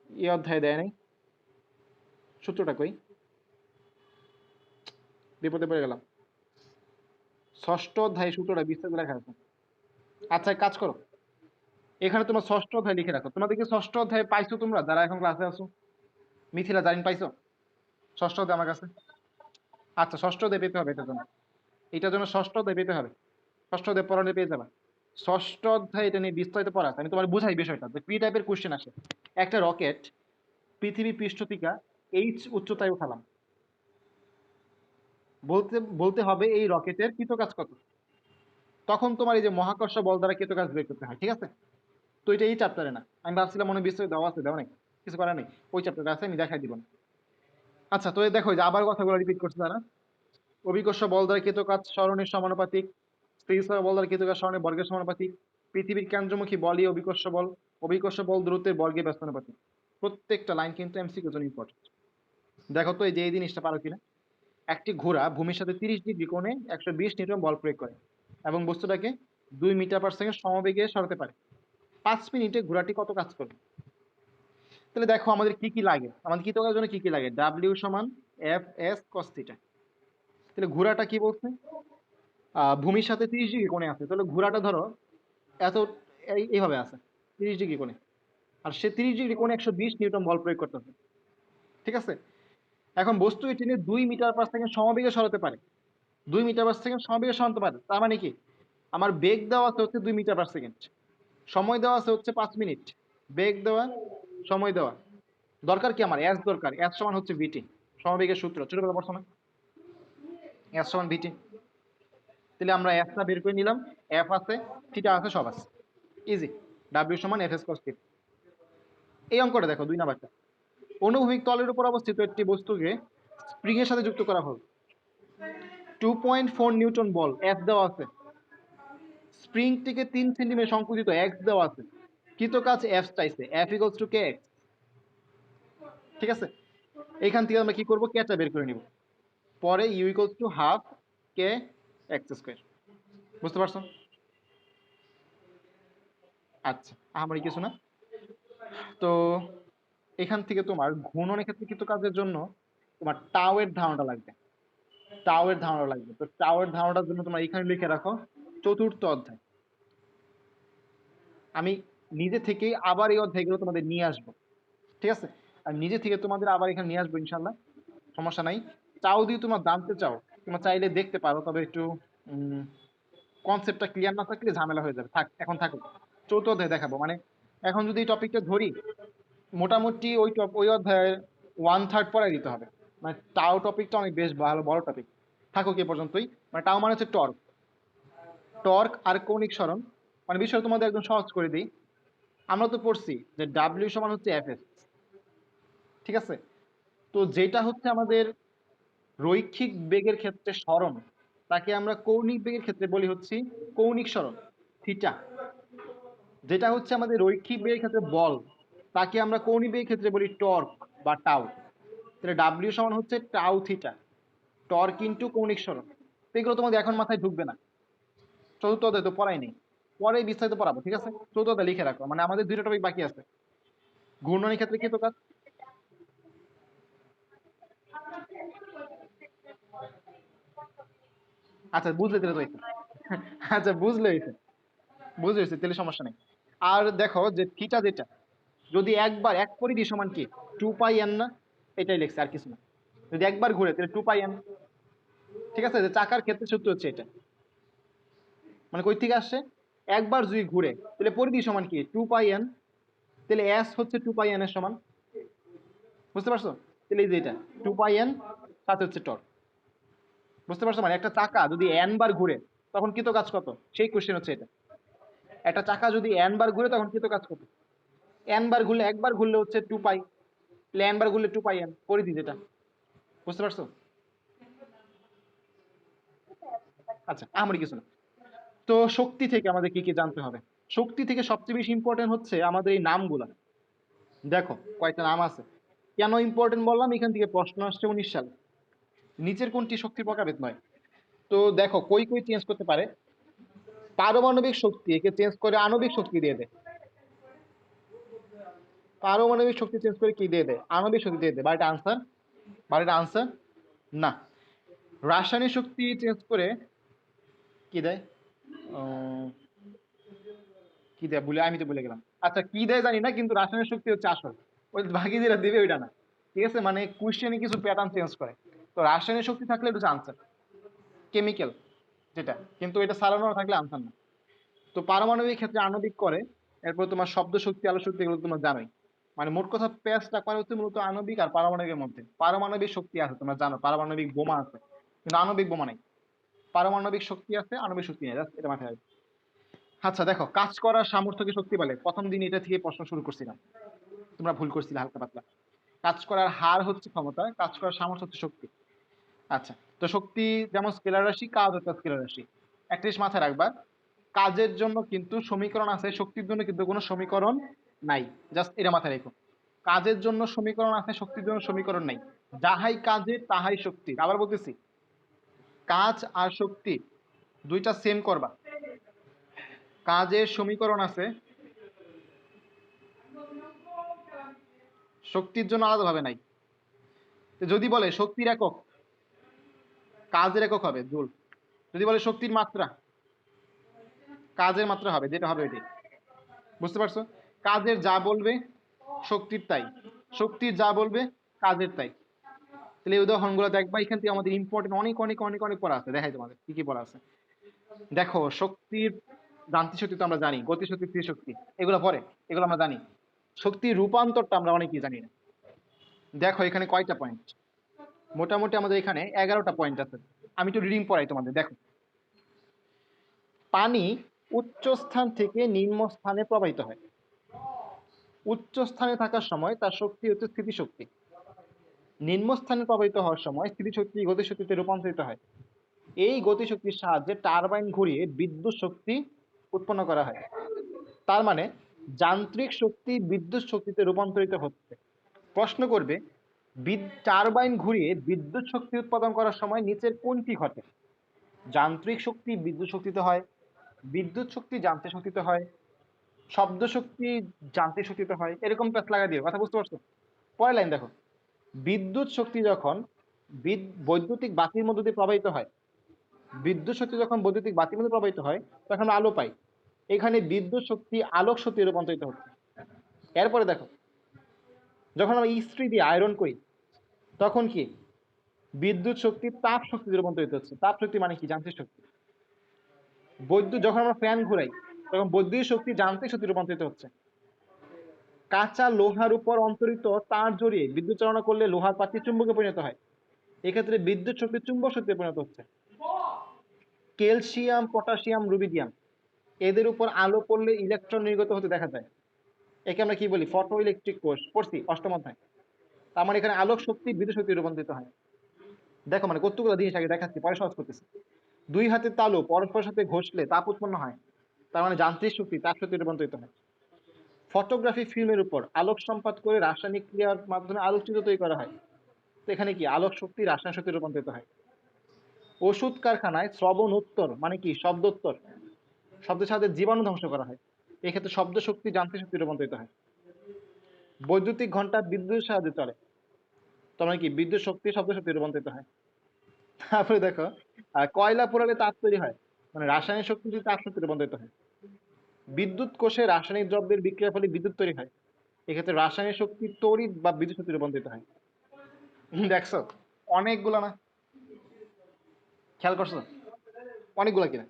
এই অধ্যায় দেয় নাই, সূত্রটা কই, বিপদে পড়ে গেলাম। ষষ্ঠ অধ্যায় সূত্রটা বিস্তারিত লেখা আছে। আচ্ছা, এক কাজ করো, এখানে তোমার ষষ্ঠ অধ্যায় লিখে রাখো। তোমাদেরকে ষষ্ঠ অধ্যায় পাইছো তোমরা যারা এখন ক্লাসে আছো? মিথিলা, জারিন পাইছো ষষ্ঠ অধ্যায় আমার কাছে? আচ্ছা, ষষ্ঠ অধ্যায় পেতে হবে, এটার জন্য ষষ্ঠ অধ্যায় পেতে হবে, ষষ্ঠ অধ্যায় পড়ালে পেয়ে যাবা। ষষ্ঠ অধ্যায় এটা নিয়ে বিস্তারিত পড়া আছে। আমি তোমার বুঝাই বিষয়টা যে কি টাইপের কোশ্চেন আসে। একটা রকেট পৃথিবী পৃষ্ঠ থেকে এইচ উচ্চতায় উঠালাম, বলতে বলতে হবে এই রকেটের কৃতকাজ কত। তখন তোমার এই যে মহাকর্ষ বল দ্বারা কৃতকাজ বের করতে হয়, ঠিক আছে? তো এটা এই চ্যাপ্টারে না, আমি ভাবছিলাম মনে হয় বিস্তারিত দেওয়া আছে, দেওয়া নেই, কিছু করার নেই, ওই চ্যাপ্টারে আছে, আমি দেখাই দিব না। আচ্ছা, তো এই দেখো এই যে আবার কথাগুলো রিপিট করছে তারা। অভিকর্ষ বল দ্বারা কৃতকাজ স্মরণের সমানুপাতিক, স্থিতিস্থাপক বল দ্বারা কৃতকাজ স্মরণের বর্গের সমানুপাতিক, পৃথিবীর কেন্দ্রমুখী বলই অভিকর্ষ বল, অভিকর্ষ বল দূরত্বের বর্গের ব্যস্তানুপাতিক। প্রত্যেকটা লাইন কিন্তু এমসিকিউর জন্য ইম্পর্টেন্ট। দেখো তো এই যে এই জিনিসটা পারো কিনা। একটি ঘোড়া ভূমির সাথে 30 ডিগ্রি কোণে 120 নিউটন বল প্রয়োগ করে এবং বস্তুটাকে 2 মিটার/সেকেন্ড সমবেগে সরাতে পারে। 5 মিনিটে ঘোড়াটি কত কাজ করবে? তাহলে দেখো আমাদের কি কি লাগে, আমাদের কি করার জন্য কি কি লাগে। ডাব্লিউ সমান এফ এস কস থিটা। তাহলে ঘোড়াটা কি বলছে, ভূমির সাথে 30 ডিগ্রি কোণে আছে, তাহলে ঘোড়াটা ধরো এত এইভাবে আছে 30 ডিগ্রি কোণে, আর সে 30 ডিগ্রি কোণে 120 নিউটন বল প্রয়োগ করতেছে, ঠিক আছে? এখন বস্তু টেনে 2 মিটার/সেকেন্ড সমবেগে সরাতে পারে, 2 মিটার/সেকেন্ড সমবেগে সরাতে পারে, তার মানে কি আমার বেগ দেওয়া আছে হচ্ছে 2 মিটার/সেকেন্ড, সময় দেওয়া আছে হচ্ছে 5 মিনিট, বেগ দেওয়া, সময় দেওয়া, দরকার কি আমার এস দরকার, এস সমান হচ্ছে ভিটি, সমবেগের সূত্র ছোটবেলা পড়ছো না, এস সমান ভিটি। তাহলে আমরা এফটা বের করে নিলাম, এফ আছে, থিটা আছে, সব আছে, ইজি। ডাব্লিউ সমান এফ এস কস থিটা। এই অঙ্কটা দেখো 2 নাম্বারটা। অনুভূমিক তলের উপর অবস্থিত একটি বস্তুকে স্প্রিং এর সাথে যুক্ত করা হল, 2.4 নিউটন বল এফ দেওয়া আছে, স্প্রিংটিকে 3 সেন্টিমিটার সংকুচিত এক্স দেওয়া আছে, কৃত কাজ এফ চাইছে, এফ ইকুয়ালস টু কে এক্স, ঠিক আছে? এখান থেকে আমরা কি করব, কেটা বের করে নিব, পরে U equals to half K X square. বুঝতে পারছো? আচ্ছা, আমার কিছু না। তো এখান থেকে তোমার ঘূর্ণনের ক্ষেত্রে কৃত কাজের জন্য তোমার টাও এর ধারণাটা লাগবে, টাও এর ধারণা লাগবে। তো টাও এর ধারণাটার জন্য তোমরা এখানে লিখে রাখো চতুর্থ অধ্যায়। আমি নিজে থেকেই আবার এই অধ্যায়গুলো তোমাদের নিয়ে আসবো, ঠিক আছে? আমি নিজে থেকে তোমাদের আবার এখানে নিয়ে আসবো ইনশাল্লাহ, সমস্যা নাই। চাও দিয়ে তোমার জানতে চাও, তোমরা চাইলে দেখতে পারো, তবে একটু কনসেপ্টটা ক্লিয়ার না থাকলে ঝামেলা হয়ে যাবে। থাক, এখন থাকুক, চৌথ অধ্যায় দেখাবো। মানে এখন যদি এই টপিকটা ধরি, মোটামুটি ওই অধ্যায়ের 1/3 পড়াই দিতে হবে। মানে টাও টপিকটা অনেক বেশ ভালো বড় টপিক। থাকুক এ পর্যন্তই। মানে টাও মানে হচ্ছে টর্ক, টর্ক আর কৌণিক সরণ। মানে বিষয় তোমাদের একদম সহজ করে দিই। আমরা তো পড়ছি যে ডাব্লিউ সমান হচ্ছে এফ এস, ঠিক আছে? তো যেটা হচ্ছে আমাদের রৈখিক বেগের ক্ষেত্রে সরণ, তাকে আমরা কৌণিক বেগের ক্ষেত্রে বলি হচ্ছে কৌণিক সরণ থিটা। যেটা হচ্ছে আমাদের রৈখিক বেগের ক্ষেত্রে বল, তাকে আমরা কৌণিক বেগের ক্ষেত্রে বলি টর্ক বা টাউ। তাহলে ডাব্লিউ সমান হচ্ছে টাউ থিটা, টর্ক ইন্টু কৌণিক সরণ। তো এগুলো তোমাদের এখন মাথায় ঢুকবে না, চতুর্থ অধ্যায় তো পড়াই নেই, পরে বিস্তারিত পড়াবো, ঠিক আছে? চতুর্থ অধ্যায় লিখে রাখো, মানে আমাদের 2টা টপিক বাকি আছে। ঘূর্ণনের ক্ষেত্রে কি তো কাজ। আচ্ছা বুঝলে তাহলে তো হয়েছে। আচ্ছা বুঝলে হয়েছে, বুঝলে হয়েছে, তাহলে সমস্যা নেই। আর দেখো যে থিটা যেটা, যদি একবার এক পরিধি সমান কি 2 পাই এন না, এটাই লেখছে আর কিছু না। যদি একবার ঘুরে তাহলে 2 পাই এন, ঠিক আছে? যে চাকার ক্ষেত্রে সূত্র হচ্ছে এটা। মানে কই থেকে আসছে, একবার যদি ঘুরে তাহলে পরিধি সমান কি 2 পাই এন, তাহলে এস হচ্ছে 2 পাই এন এর সমান। বুঝতে পারছো? তাহলে এই যে এটা 2 পাই এন, সাথে হচ্ছে টর্ক। বুঝতে পারছো? মানে একটা চাকা যদি এন বার ঘুরে তখন কৃত কাজ কত, সেই কোশ্চেন হচ্ছে এটা। একটা চাকা যদি এন বার ঘুরে তখন কৃত কাজ কত। এন বার ঘুরলে, একবার ঘুরলে হচ্ছে 2 পাই, তাহলে এন বার ঘুরলে 2 পাই এন, পরিধি যেটা। বুঝতে পারছো? আচ্ছা, আমার কিছু না। তো শক্তি থেকে আমাদের কি কি জানতে হবে। শক্তি থেকে সবচেয়ে বেশি ইম্পর্টেন্ট হচ্ছে আমাদের এই নামগুলা। দেখো কয়টা নাম আছে। কেন ইম্পর্টেন্ট বললাম, এখান থেকে প্রশ্ন আসছে 19 সালে। নিচের কোনটি শক্তি প্রকারভেদ নয়। তো দেখো কই কই চেঞ্জ করতে পারে। পারমাণবিক শক্তি একে চেঞ্জ করে আণবিক শক্তি দিয়ে দেয়, পারমাণবিক শক্তি চেঞ্জ করে কি দিয়ে দেয়, আণবিক শক্তি দিয়ে দেয়। বাড়িটা আনসার, বাড়িটা আনসার না। রাসায়নিক শক্তি চেঞ্জ করে কি দেয়, আহ, কি দেয় বলে, আমি তো বলে গেলাম। আচ্ছা কি দেয় জানি না, কিন্তু রাসায়নিক শক্তি হচ্ছে আসল। ওই বাকি যেটা দিবে ওইটা না, ঠিক আছে? মানে কোশ্চেনে কিছু প্যাটার্ন চেঞ্জ করে। তো রাসায়নিক শক্তি থাকলে এটা হচ্ছে আনসার, কেমিক্যাল যেটা, কিন্তু এটা সারানো থাকলে আনসার না। তো পারমাণবিক ক্ষেত্রে আণবিক করে, এরপর তোমার শব্দ শক্তি, আলো শক্তি, এগুলো তোমরা জানোই। মানে মোট কথা প্যাচটা করে হচ্ছে মূলত আণবিক আর পারমাণবিকের মধ্যে। পারমাণবিক শক্তি আছে, তোমরা জানো পারমাণবিক বোমা আছে, কিন্তু আণবিক বোমা নেই। পারমাণবিক শক্তি আছে, আণবিক শক্তি নেই, জাস্ট এটা মাথায় রাখবে। আচ্ছা দেখো, কাজ করার সামর্থ্যকে শক্তি বলে। প্রথম দিন এটা থেকে প্রশ্ন শুরু করছিলাম, তোমরা ভুল করছিলে হালকা পাতলা। কাজ করার হার হচ্ছে ক্ষমতা, কাজ করার সামর্থ্য হচ্ছে শক্তি। আচ্ছা, তো শক্তি যেমন স্কেলার রাশি, কাজ হচ্ছে স্কেলার রাশি। একটা জিনিস মাথায় রাখবা, কাজের জন্য কিন্তু সমীকরণ আছে, শক্তির জন্য কিন্তু কোনো সমীকরণ নাই। জাস্ট এটা মাথায় রেখো, কাজের জন্য সমীকরণ আছে, শক্তির জন্য সমীকরণ নাই। যাহাই কাজের তাহাই শক্তি। আবার বলতেছি, কাজ আর শক্তি দুইটা সেম করবা। কাজের সমীকরণ আছে, শক্তির জন্য আলাদাভাবে নাই। তো যদি বলে শক্তির একক, কাজের একক হবে জুল। যদি বলে শক্তির মাত্রা, কাজের মাত্রা হবে, যেটা হবে ওইটাই। বুঝতে পারছো? কাজের যা বলবে শক্তির তাই, শক্তির যা বলবে কাজের তাই। তাহলে এই উদাহরণগুলো দেখবা, এখান থেকে আমাদের ইম্পর্টেন্ট অনেক অনেক অনেক অনেক পড়া আছে। দেখাই তোমাদের কি কি পড়া আছে। দেখো, শক্তির যান্ত্রিক শক্তি তো আমরা জানি, গতি শক্তি, স্থির শক্তি, এগুলো পরে, এগুলো আমরা জানি। শক্তির রূপান্তরটা আমরা অনেকেই জানি না। দেখো এখানে কয়টা পয়েন্ট, মোটামুটি আমাদের এখানে 11টা পয়েন্ট আছে। আমি একটু রিডিং পড়াই তোমাদের। দেখো, পানি উচ্চ স্থান থেকে নিম্ন স্থানে প্রবাহিত হয়। উচ্চ স্থানে থাকার সময় তার শক্তি হচ্ছে স্থিতিশক্তি। নিম্ন স্থানে প্রবাহিত হওয়ার সময় স্থিতিশক্তি গতিশক্তিতে রূপান্তরিত হয়। এই গতিশক্তির সাহায্যে টারবাইন ঘুরিয়ে বিদ্যুৎ শক্তি উৎপন্ন করা হয়। তার মানে যান্ত্রিক শক্তি বিদ্যুৎ শক্তিতে রূপান্তরিত হচ্ছে। প্রশ্ন করবে, টারবাইন ঘুরিয়ে বিদ্যুৎ শক্তি উৎপাদন করার সময় নিচের কোনটি ঘটে? যান্ত্রিক শক্তি বিদ্যুৎ শক্তিতে হয়, বিদ্যুৎ শক্তি যান্ত্রিক শক্তিতে হয়, শব্দ শক্তি যান্ত্রিক শক্তিতে হয়। এরকম প্যাচ লাগা দিও, কথা বুঝতে পারছো? পরের লাইন দেখো, বিদ্যুৎ শক্তি যখন বৈদ্যুতিক বাতির মধ্য দিয়ে প্রবাহিত হয়, বিদ্যুৎ শক্তি যখন বৈদ্যুতিক বাতির মধ্যে প্রবাহিত হয় তখন আমরা আলো পাই। এখানে বিদ্যুৎ শক্তি আলোক শক্তি রূপান্তরিত হচ্ছে। এরপরে দেখো, যখন আমরা ইস্ত্রি দিয়ে আয়রন করি তখন কি বিদ্যুৎ শক্তি তাপ শক্তিতে রূপান্তরিত হচ্ছে। তাপ শক্তি মানে কি? যান্ত্রিক শক্তি। যখন আমরা ফ্যান ঘুরাই তখন বৈদ্যুতিক শক্তি যান্ত্রিক শক্তি রূপান্তরিত হচ্ছে। কাঁচা লোহার উপর অন্তরিত তার জড়িয়ে বিদ্যুৎ চালনা করলে লোহার পাতি চুম্বকে পরিণত হয়। এক্ষেত্রে বিদ্যুৎ শক্তি চুম্বক শক্তিতে পরিণত হচ্ছে। ক্যালসিয়াম, পটাশিয়াম, রুবিডিয়াম, এদের উপর আলো পড়লে ইলেকট্রন নির্গত হতে দেখা যায়। একে আমরা কি বলি? ফটো ইলেকট্রিক কোষ, পড়ছি অষ্টম অধ্যায়। তার মানে এখানে আলোক শক্তি বিদ্যুৎ শক্তি রূপান্তরিত হয়। দেখো মানে কতগুলো জিনিস আগে দেখাচ্ছি, পরে সহজ করতেছি। দুই হাতের তালু পরস্পরের সাথে ঘষলে তাপ উৎপন্ন হয়, তার মানে যান্ত্রিক শক্তি তাপ শক্তি রূপান্তরিত হয়। ফটোগ্রাফি ফিল্মের উপর আলোক সম্পাদ করে রাসায়নিক ক্রিয়ার মাধ্যমে আলোকচিত্র তৈরি করা হয়। তো এখানে কি আলোক শক্তি রাসায়নিক শক্তি রূপান্তরিত হয়। ওষুধ কারখানায় শ্রবণ উত্তর মানে কি? শব্দোত্তর, শব্দের সাথে জীবাণু ধ্বংস করা হয়। এক্ষেত্রে শব্দ শক্তি যান্ত্রিক শক্তি রূপান্তরিত হয়। বৈদ্যুতিক ঘন্টা বিদ্যুতের সাহায্যে চলে, তার মানে কি? বিদ্যুৎ শক্তি শব্দ শক্তি রূপান্তরিত হয়। তারপরে দেখো, কয়লা পোড়ালে তাপ তৈরি হয়, মানে রাসায়নিক শক্তি যদি তাপ শক্তি রূপান্তরিত হয়। বিদ্যুৎ কোষে রাসায়নিক দ্রব্যের বিক্রিয়ার ফলে বিদ্যুৎ তৈরি হয়। এক্ষেত্রে রাসায়নিক শক্তি তড়িৎ বা বিদ্যুৎ শক্তি রূপান্তরিত হয়। দেখছো অনেকগুলো না? খেয়াল করছো অনেকগুলো কিনা?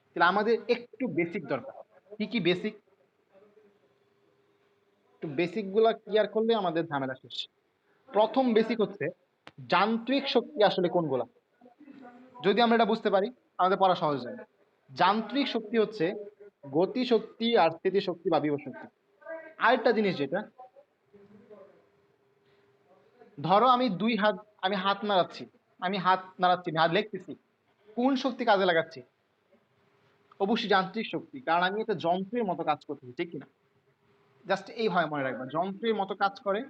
তাহলে আমাদের একটু বেসিক দরকার। কি কি বেসিক? একটু বেসিক গুলা ক্লিয়ার করলে আমাদের ঝামেলা শেষ। প্রথম বেসিক হচ্ছে যান্ত্রিক শক্তি আসলে কোনগুলা। যদি আমরা এটা বুঝতে পারি আমাদের পড়া সহজ হয়। যান্ত্রিক শক্তি হচ্ছে গতি শক্তি আর স্থিতি শক্তি বা বিভব শক্তি। আরেকটা জিনিস যেটা, ধরো আমি হাত নাড়াচ্ছি, আমি হাত লেখতেছি, কোন শক্তি কাজে লাগাচ্ছি? অবশ্যই যান্ত্রিক শক্তি, কারণ আমি একটা যন্ত্রের মতো কাজ করতেছি, ঠিক কিনা? জাস্ট এইভাবে মনে রাখবা, যন্ত্রের মতো কাজ করে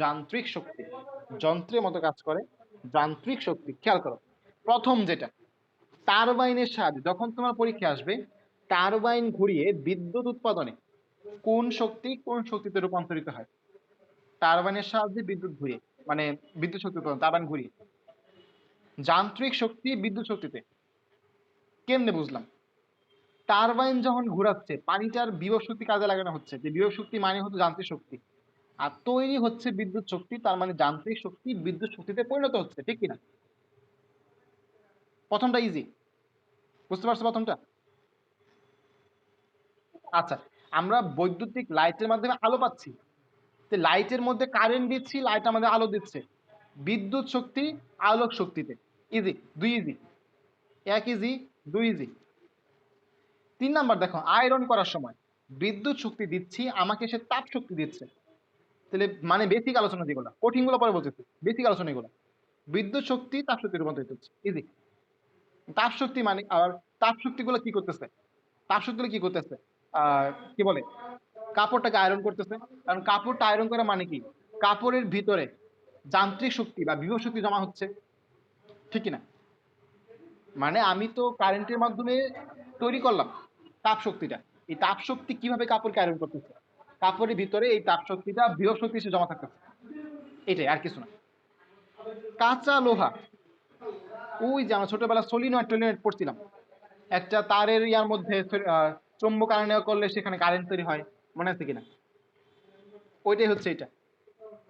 যান্ত্রিক শক্তি, যন্ত্রের মতো কাজ করে যান্ত্রিক শক্তি। খেয়াল করো, প্রথম যেটা, টারবাইনের সাহায্যে, যখন তোমার পরীক্ষা আসবে টারবাইন ঘুরিয়ে বিদ্যুৎ উৎপাদনে কোন শক্তি কোন শক্তিতে রূপান্তরিত হয়? টারবাইনের সাহায্যে বিদ্যুৎ ঘুরিয়ে, মানে বিদ্যুৎ শক্তি উৎপাদন টারবাইন ঘুরিয়ে। যান্ত্রিক শক্তি বিদ্যুৎ শক্তিতে। কেমনে বুঝলাম? টারবাইন যখন ঘোরাচ্ছে পানিটার বিভব শক্তি কাজে লাগানো হচ্ছে, যে বিভব শক্তি মানে হচ্ছে যান্ত্রিক শক্তি, আর তৈরি হচ্ছে বিদ্যুৎ শক্তি, তার মানে যান্ত্রিক শক্তি বিদ্যুৎ শক্তিতে পরিণত হচ্ছে, ঠিক কিনা? প্রথমটা ইজি, বুঝতে পারছো প্রথমটা? আচ্ছা, আমরা বৈদ্যুতিক লাইটের মাধ্যমে আলো পাচ্ছি, তো লাইটের মধ্যে কারেন্ট দিচ্ছি, লাইট আমাদের আলো দিচ্ছে। বিদ্যুৎ শক্তি আলোক শক্তিতে। ইজি, দুই ইজি, এক ইজি, দুই ইজি। 3 নাম্বার দেখো, আয়রন করার সময় বিদ্যুৎ শক্তি দিচ্ছি, আমাকে সে তাপ শক্তি দিচ্ছে। তাহলে মানে বেসিক আলোচনা যেগুলো, কঠিনগুলো পরে বলতেছি, বেসিক আলোচনা এগুলো। বিদ্যুৎ শক্তি তাপ শক্তি রূপান্তরিত হচ্ছে, ইজি। তাপ শক্তি মানে, আর তাপ শক্তিগুলো কি করতেছে? তাপ শক্তিগুলো কি করতেছে? কি বলে, কাপড়টাকে আয়রন করতেছে। কারণ কাপড়টা আয়রন করা মানে কি, কাপড়ের ভিতরে যান্ত্রিক শক্তি বা বিভব শক্তি জমা হচ্ছে, ঠিক কিনা? মানে আমি তো কারেন্টের মাধ্যমে তৈরি করলাম তাপ শক্তিটা, এই তাপ শক্তি কিভাবে কাপড়কে আয়রন করতেছে, কাপড়ের ভিতরে এই তাপ শক্তিটা বিভব শক্তি হিসেবে জমা থাকতেছে, এটাই, আর কিছু না। কাঁচা লোহা, ওই যে আমরা ছোটবেলা সলিনয়েড টলিনয়েড পড়ছিলাম, একটা তারের ইয়ার মধ্যে চৌম্বক আয়ন করলে সেখানে কারেন্ট তৈরি হয়, মনে আছে কিনা? ওইটাই হচ্ছে এটা।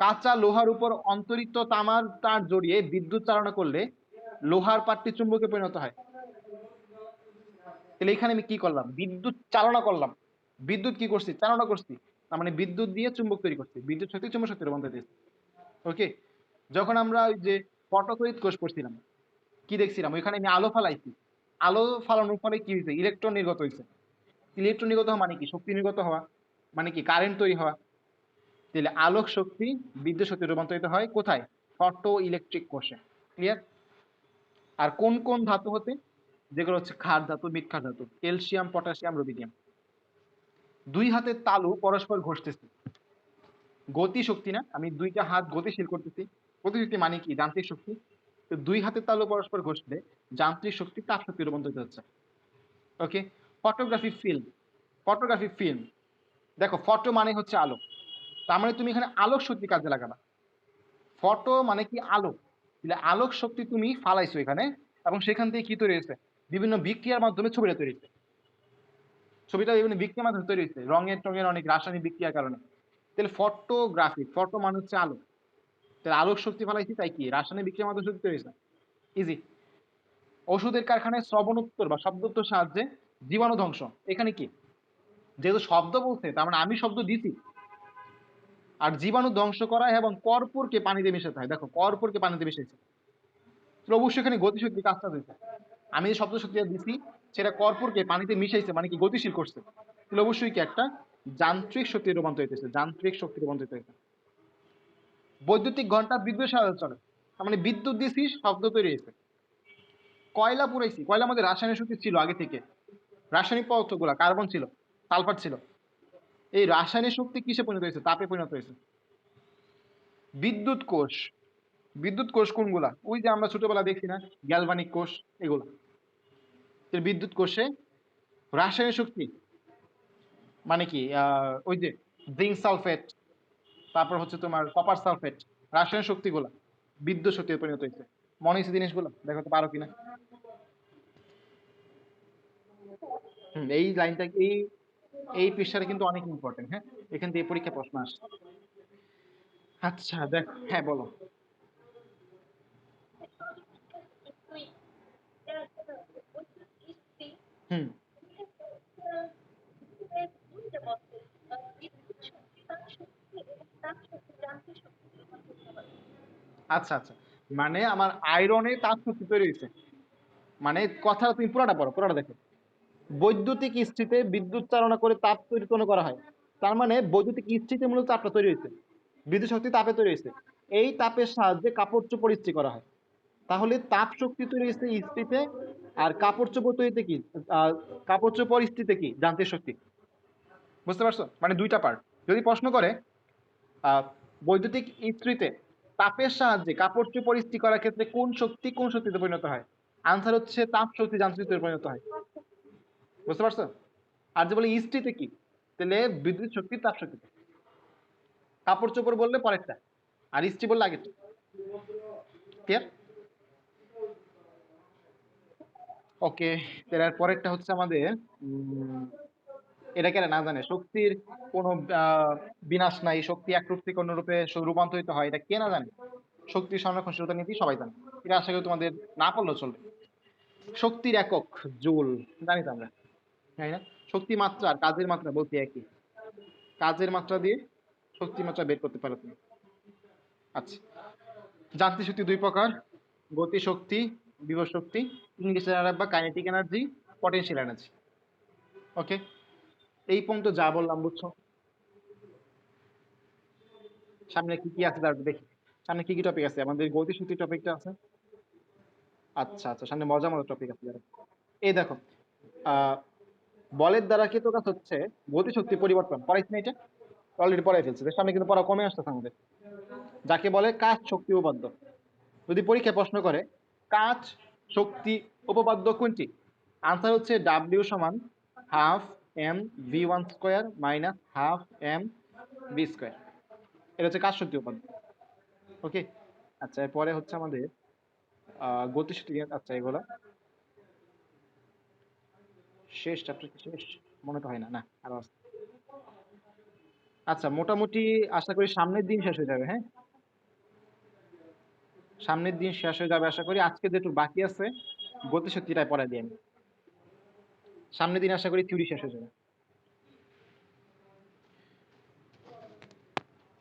কাঁচা লোহার উপর অন্তরিত তামার তার জড়িয়ে বিদ্যুৎ চালনা করলে লোহার পাতটি চুম্বকে পরিণত হয়। তাহলে এখানে আমি কি করলাম, বিদ্যুৎ চালনা করলাম, বিদ্যুৎ কি করছি, চালনা করছি, তার মানে বিদ্যুৎ দিয়ে চুম্বক তৈরি করছি, বিদ্যুৎ শক্তি চুম্বক শক্তি রূপান্তর দিয়েছি। ওকে, যখন আমরা ওই যে পটতড়িৎ কোষ পড়ছিলাম, কি দেখছিলাম, ওইখানে আমি আলো ফালাইছি, আলো ফালানোর ফলে কি হয়েছে, ইলেকট্রন নির্গত হয়েছে। ইলেকট্রন নির্গত হওয়া মানে কি, শক্তি নির্গত হওয়া, মানে কি কারেন্ট তৈরি হওয়া। তাহলে আলোক শক্তি বিদ্যুৎ শক্তি রূপান্তরিত হয় কোথায়, ফটো ইলেকট্রিক কোষে। ক্লিয়ার? আর কোন কোন ধাতু হতে, যেগুলো হচ্ছে ক্ষার ধাতু, মৃৎক্ষার ধাতু, ক্যালসিয়াম, পটাশিয়াম, রুবিডিয়াম। দুই হাতের তালু পরস্পর ঘষতেছে, গতি শক্তি না, আমি দুইটা হাত গতিশীল করতেছি, গতিশক্তি মানে কি, যান্ত্রিক শক্তি। তো দুই হাতের তালু পরস্পর ঘষলে যান্ত্রিক শক্তি তাপ শক্তি রূপান্তরিত হচ্ছে। ওকে, ফটোগ্রাফি ফিল্ম, ফটোগ্রাফি ফিল্ম, দেখো ফটো মানে হচ্ছে আলো, তার মানে তুমি এখানে আলোক শক্তি কাজে লাগাবা। ফটো মানে কি, আলো, তাহলে আলোক শক্তি তুমি ফালাইছো এখানে, এবং সেখান থেকে কি তৈরি হয়েছে, বিভিন্ন বিক্রিয়ার মাধ্যমে ছবিটা তৈরি হয়েছে, ছবিটা বিভিন্ন বিক্রিয়ার মাধ্যমে তৈরি হয়েছে, রঙের টঙের অনেক রাসায়নিক বিক্রিয়ার কারণে। তাহলে ফটোগ্রাফি, ফটো মানে হচ্ছে আলো, তাহলে আলোক শক্তি ফালাইছি, তাই কি রাসায়নিক বিক্রিয়ার মাধ্যমে শক্তি তৈরি হয়েছে, ইজি। ওষুধের কারখানায় শ্রবণোত্তর বা শব্দোত্তর সাহায্যে জীবাণু ধ্বংস, এখানে কি, যেহেতু শব্দ বলছে তার মানে আমি শব্দ দিছি, আর জীবাণু ধ্বংস করা এবং কর্পূরকে পানিতে মেশাতে হয়, দেখো কর্পূরকে পানিতে মিশাইছে, তো অবশ্যই এখানে গতিশক্তি কাজটা দিচ্ছে। আমি যে শব্দ শক্তি দিছি সেটা কর্পূরকে পানিতে মিশাইছে, মানে কি গতিশীল করছে, তাহলে অবশ্যই কি একটা যান্ত্রিক শক্তি রূপান্তরিত হয়েছে, যান্ত্রিক শক্তি রূপান্তরিত হয়েছে। বৈদ্যুতিক ঘন্টা বিদ্যুৎ সাহায্যে চলে, তার মানে বিদ্যুৎ দিছি, শব্দ তৈরি হয়েছে। কয়লা পুড়াইছি, কয়লার মধ্যে রাসায়নিক শক্তি ছিল আগে থেকে, রাসায়নিক পদার্থগুলা কার্বন ছিল, সালফার ছিল, এই রাসায়নিক শক্তি কিসে পরিণত হয়েছে, তাপে পরিণত হয়েছে। বিদ্যুৎ কোষ, বিদ্যুৎ কোষ কোনগুলা, ওই যে আমরা ছোটবেলা দেখছি না, গ্যালভানিক কোষ, এগুলো। বিদ্যুৎ কোষে রাসায়নিক শক্তি মানে কি, ওই যে জিঙ্ক সালফেট, তারপর হচ্ছে তোমার কপার সালফেট, রাসায়নিক শক্তিগুলো বিদ্যুৎ শক্তিতে পরিণত হয়েছে। মনে হচ্ছে জিনিসগুলো দেখাতে পারো কিনা? এই লাইনটা, এই এই পৃষ্ঠাটা কিন্তু অনেক ইম্পর্টেন্ট, হ্যাঁ, এখান থেকে পরীক্ষা প্রশ্ন আসে। আচ্ছা দেখ, হ্যাঁ বলো। হুম, আচ্ছা আচ্ছা, মানে আমার আয়রনে তাপ শক্তি তৈরি হয়েছে, মানে কথা তুমি পুরোটা পড়ো, পুরোটা দেখো। বৈদ্যুতিক ইস্ত্রিতে বিদ্যুৎ চালনা করে তাপ তৈরি করা হয়, তার মানে বৈদ্যুতিক ইস্ত্রিতে মূলত তাপটা তৈরি হয়েছে, বিদ্যুৎ শক্তি তাপে তৈরি হয়েছে, এই তাপের সাহায্যে কাপড় চোপড় ইস্ত্রি করা হয়। তাহলে তাপ শক্তি তৈরি হয়েছে ইস্ত্রিতে, আর কাপড় চোপড় তৈরিতে কি, কাপড় চোপড় ইস্ত্রিতে কি যান্ত্রিক শক্তি। বুঝতে পারছো, মানে দুইটা পার্ট। যদি প্রশ্ন করে আহ বৈদ্যুতিক ইস্ত্রিতে তাপের সাহায্যে কাপড় চোপড় ইস্ত্রি করার ক্ষেত্রে কোন শক্তি কোন শক্তিতে পরিণত হয়, আনসার হচ্ছে তাপ শক্তি যান্ত্রিকতে পরিণত হয়। বুঝতে পারছো? আর যে বলে ইস্ত্রিতে কি, তাহলে বিদ্যুৎ শক্তি তাপ শক্তিতে। কাপড় চোপড় বললে পরেরটা, আর ইস্ত্রি বললে আগেরটা। ক্লিয়ার? ওকে, তাহলে আর পরেরটা হচ্ছে আমাদের এটা কেন না জানে, শক্তির কোনো বিনাশ নাই, শক্তি এক রূপ থেকে অন্য রূপে রূপান্তরিত হয়, এটা কে না জানে? শক্তি সংরক্ষণশীলতা নীতি সবাই জানে, এটা আশা করি তোমাদের না পড়লেও চলবে। শক্তির একক জুল, জানি তো আমরা, তাই না? শক্তি মাত্রা আর কাজের মাত্রা বলতে একই। কাজের মাত্রা দিয়ে শক্তি মাত্রা বের করতে পারো তুমি। আচ্ছা, যান্ত্রিক শক্তি দুই প্রকার, গতি শক্তি, বিভব শক্তি, ইংলিশে রাখবা কাইনেটিক এনার্জি, পটেনশিয়াল এনার্জি। ওকে, এই পর্যন্ত যা বললাম বুঝছো? সামনে কি কি আছে তারপর দেখি, সামনে কি কি টপিক আছে। আমাদের গতি শক্তি টপিকটা আছে। আচ্ছা আচ্ছা, সামনে মজার মজার টপিক আছে। এই দেখো, আহ বলের দ্বারা কৃত কাজ হচ্ছে গতি শক্তি পরিবর্তন। পড়াইছি না এটা? অলরেডি পড়াই ফেলছে, সামনে কিন্তু পড়া কমে আসতেছে আমাদের। যাকে বলে কাজ শক্তি উপপাদ্য। যদি পরীক্ষায় প্রশ্ন করে কাজ শক্তি উপপাদ্য কোনটি, আনসার হচ্ছে ডাব্লিউ সমান half M V one square minus half M V square. এটা হচ্ছে কাজ শক্তি উপপাদ্য। ওকে, আচ্ছা এরপরে হচ্ছে আমাদের গতিশক্তি। আচ্ছা এগুলা শেষ, চ্যাপ্টার কি শেষ? মনে তো হয় না, না আরো আছে। আচ্ছা মোটামুটি আশা করি সামনের দিন শেষ হয়ে যাবে। হ্যাঁ, সামনের দিন শেষ হয়ে যাবে আশা করি। আজকে যেটুকু বাকি আছে গতিশক্তিটাই পড়াই দিই আমি। সামনের দিন আশা করি থিওরি শেষ হয়ে যাবে।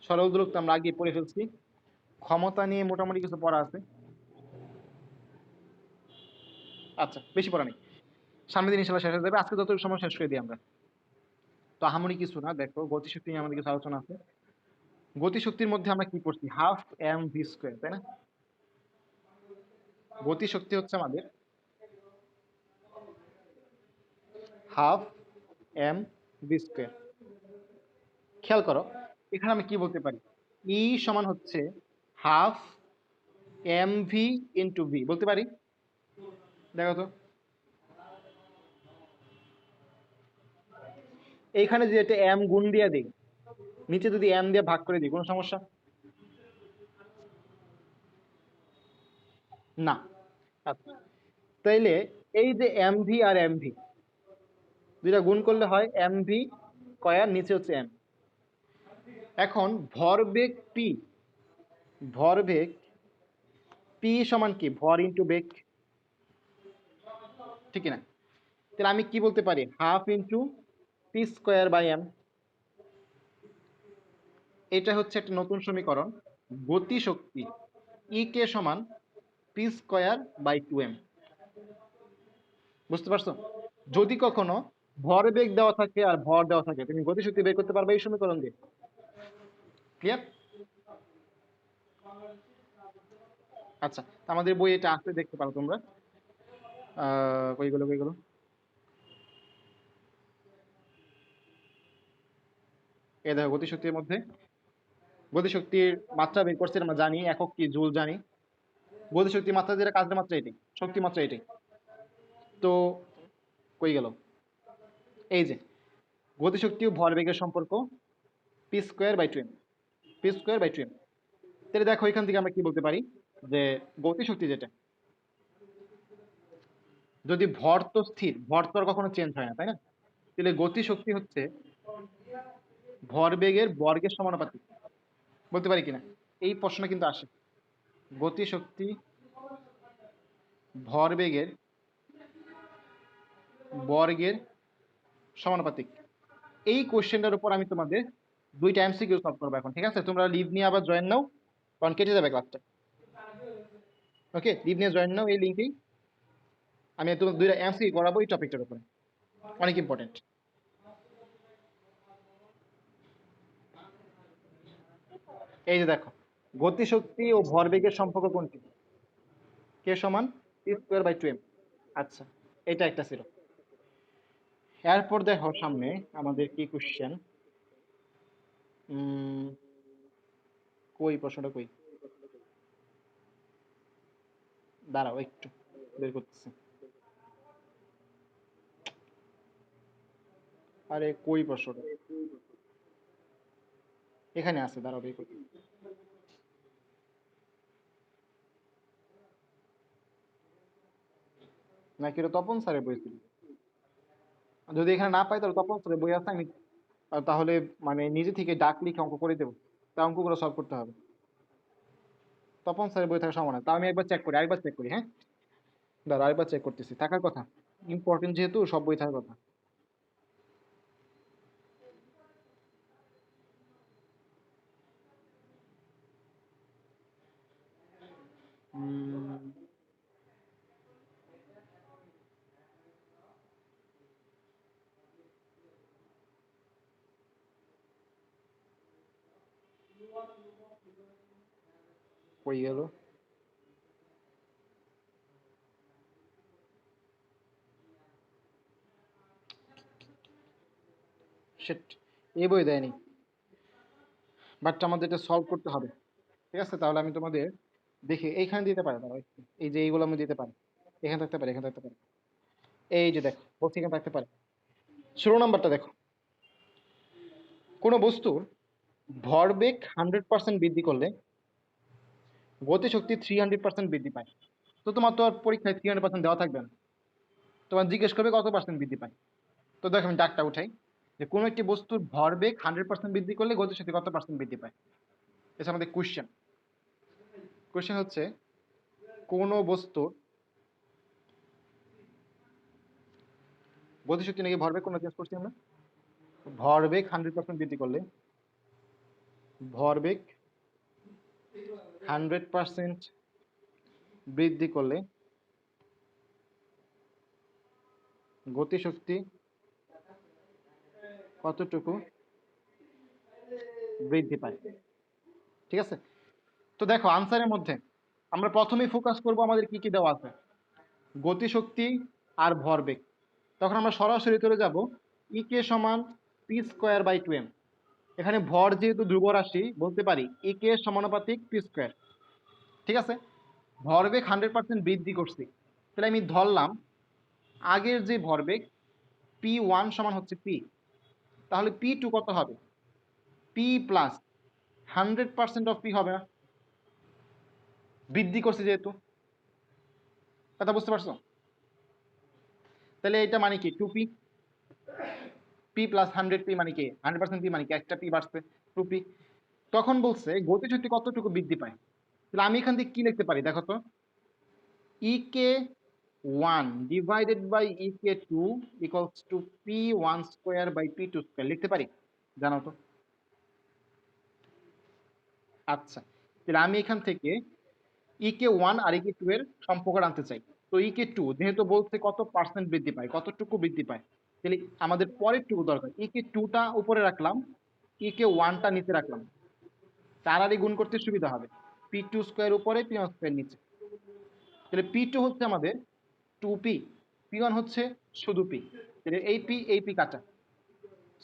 সরল দূরত্ব আমরা আগে পড়ে ফেলছি। ক্ষমতা নিয়ে মোটামুটি কিছু পড়া আছে। আচ্ছা বেশি পড়া নেই, সামনের দিন ইনশাল্লাহ শেষ হয়ে যাবে। আজকে যতটুকু সময় শেষ করে দিই আমরা। তো আহামরি কিছু না, দেখো গতিশক্তি নিয়ে আমাদের কিছু আলোচনা আছে। গতিশক্তির মধ্যে আমরা কি পড়ছি? হাফ এম ভি স্কোয়ার, তাই না? গতিশক্তি হচ্ছে আমাদের হাফ এম ভি স্কোয়ার। খেয়াল করো এখানে আমি কি বলতে পারি, ই সমান হচ্ছে half M V into V বলতে পারি। দেখো তো এইখানে যদি একটা এম গুণ দিয়ে দিই, নিচে যদি এম দিয়ে ভাগ করে দিই, কোনো সমস্যা? না। আচ্ছা, তাইলে এই যে এম ভি আর এম ভি দুইটা গুণ করলে হয় এম ভি স্কয়ার, নিচে হচ্ছে এম। এখন ভরবেগ পি, ভরবেগ পি সমান কি? ভর ইন্টু বেগ, ঠিক না? তাহলে আমি কি বলতে পারি? Half into P square by M. এটা হচ্ছে একটা নতুন সমীকরণ। গতি শক্তি ই কে সমান P square by two M. বুঝতে পারছো? যদি কখনো ভরবেগ দেওয়া থাকে আর ভর দেওয়া থাকে, তুমি গতিশক্তি বের করতে পারবে এই সমীকরণ দিয়ে। ক্লিয়ার? আচ্ছা, আমাদের বই এটা আসতে দেখতে পারো তোমরা। কইগুলো কইগুলো এ দেখো, গতিশক্তির মধ্যে গতিশক্তির মাত্রা বের করছে আমরা জানি, একক কি? জুল জানি। গতিশক্তি মাত্রা যেটা, কাজের মাত্রা এটাই, শক্তি মাত্রা এটাই। তো কই গেল? এই যে গতিশক্তি ও ভরবেগের সম্পর্ক P square by two M, P square by two M. তাহলে দেখো এখান থেকে আমরা কি বলতে পারি যে গতিশক্তি যেটা, যদি ভর তো স্থির, ভর তো আর কখনো চেঞ্জ হয় না, তাই না? তাহলে গতিশক্তি হচ্ছে ভরবেগের বর্গের সমানুপাতিক, বলতে পারি কিনা? এই প্রশ্ন কিন্তু আসে। গতিশক্তি ভরবেগের বর্গের সমানুপাতিক। এই কোশ্চেনটার উপর আমি তোমাদের দুইটা এমসিকিউ সলভ করবো এখন, ঠিক আছে? তোমরা লিভ নিয়ে আবার জয়েন নাও, কারণ কেটে যাবে ক্লাসটা। ওকে, লিভ নিয়ে জয়েন নাও এই লিঙ্কেই। আমি তোমার দুইটা এমসিকিউ করাবো এই টপিকটার উপরে, অনেক ইম্পর্টেন্ট। এই যে দেখো, গতিশক্তি ও ভরবেগের সম্পর্ক কোনটি? কে সমান P square by two M. আচ্ছা, এটা একটা ছিল। এরপর দেখো সামনে আমাদের কি কোশ্চেন, কই প্রশ্নটা কই, দাঁড়াও একটু বের করতেছি। আরে কই প্রশ্নটা, এখানে আছে, দাঁড়াও বের করতে। নাকি এটা তপন স্যারের বই ছিল? যদি এখানে না পাই তাহলে তপন স্যারের বই আছে, আমি তাহলে মানে নিজে থেকে ডাক লিখে অঙ্ক করে দেবো। তা অঙ্কগুলো সলভ করতে হবে। তপন স্যারের বই থাকার সম্ভাবনা, তা আমি একবার চেক করি, আরেকবার চেক করি। হ্যাঁ দাঁড়া, আরেকবার চেক করতেছি, থাকার কথা। ইম্পর্টেন্ট যেহেতু সব বই থাকার কথা। উম, কই গেল? শিট, এই বই দেয়নি, বাট আমাদের এটা সলভ করতে হবে। ঠিক আছে, তাহলে আমি তোমাদের দেখি এইখানে দিতে পারে, দাঁড়াও একটু। এই যে এইগুলো আমি দিতে পারি, এখানে থাকতে পারে, এখানে থাকতে পারে। এই যে দেখো, বলছি এখানে থাকতে পারে। 16 নাম্বারটা দেখো, কোনো বস্তুর ভরবেগ 100% বৃদ্ধি করলে গতিশক্তি 300% বৃদ্ধি পায়। তো তোমার তো আর পরীক্ষায় 300% দেওয়া থাকবে না, তোমার জিজ্ঞেস করবে কত পার্সেন্ট বৃদ্ধি পায়। তো দেখো আমি ডাকটা উঠাই, যে কোনো একটি বস্তুর ভরবেগ 100% বৃদ্ধি করলে গতিশক্তি কত পার্সেন্ট বৃদ্ধি পায়। এটা আমাদের কোশ্চেন। কোশ্চেন হচ্ছে, কোনো বস্তুর গতিশক্তি নাকি ভরবেগ কোনো চেঞ্জ করছি আমরা, ভরবেগ 100% বৃদ্ধি করলে, ভরবেগ 100% বৃদ্ধি করলে গতিশক্তি কতটুকু বৃদ্ধি পায়। ঠিক আছে, তো দেখো আনসারের মধ্যে আমরা প্রথমেই ফোকাস করব আমাদের কি কি দেওয়া আছে, গতিশক্তি আর ভরবেগ। তখন আমরা সরাসরি চলে যাব ই কে সমান পি স্কোয়ার বাই 2m। এখানে ভর যেহেতু ধ্রুব রাশি, বলতে পারি ই কে সমানুপাতিক পি স্কোয়ার। ঠিক আছে, ভরবেগ 100% বৃদ্ধি করছি, তাহলে আমি ধরলাম আগের যে ভরবেগ p1 সমান হচ্ছে p, তাহলে p2 কত হবে, p প্লাস 100% অফ p হবে না, বৃদ্ধি করছে যেহেতু। কথা বুঝতে পারছো? তাহলে এটা মানে কি 2p, p প্লাস 100p মানে কি 100% p মানে কি একটা p বাড়ছে 2p। তখন বলছে গতিশক্তি কতটুকু বৃদ্ধি পায়, তাহলে আমি এখান থেকে কি লিখতে পারি দেখো তো, E K 1 divided by E K 2 equals to p1 square by p2 square লিখতে পারি, জানো তো? আচ্ছা, তাহলে আমি এখান থেকে ই কে 1 আর ই কে 2 এর সম্পর্ক আনতে চাই। তো ই কে 2 যেহেতু বলছে কত পার্সেন্ট বৃদ্ধি পায়, কতটুকু বৃদ্ধি পায়, তাহলে আমাদের পরের টুকু দরকার, ই কে 2টা উপরে রাখলাম, ই কে 1টা নিচে রাখলাম, তাড়াতাড়ি গুণ করতে সুবিধা হবে। p2 স্কোয়ার উপরে p1 স্কোয়ার নিচে, তাহলে p2 হচ্ছে আমাদের 2p, p1 হচ্ছে শুধু p, তাহলে এই p কাটা,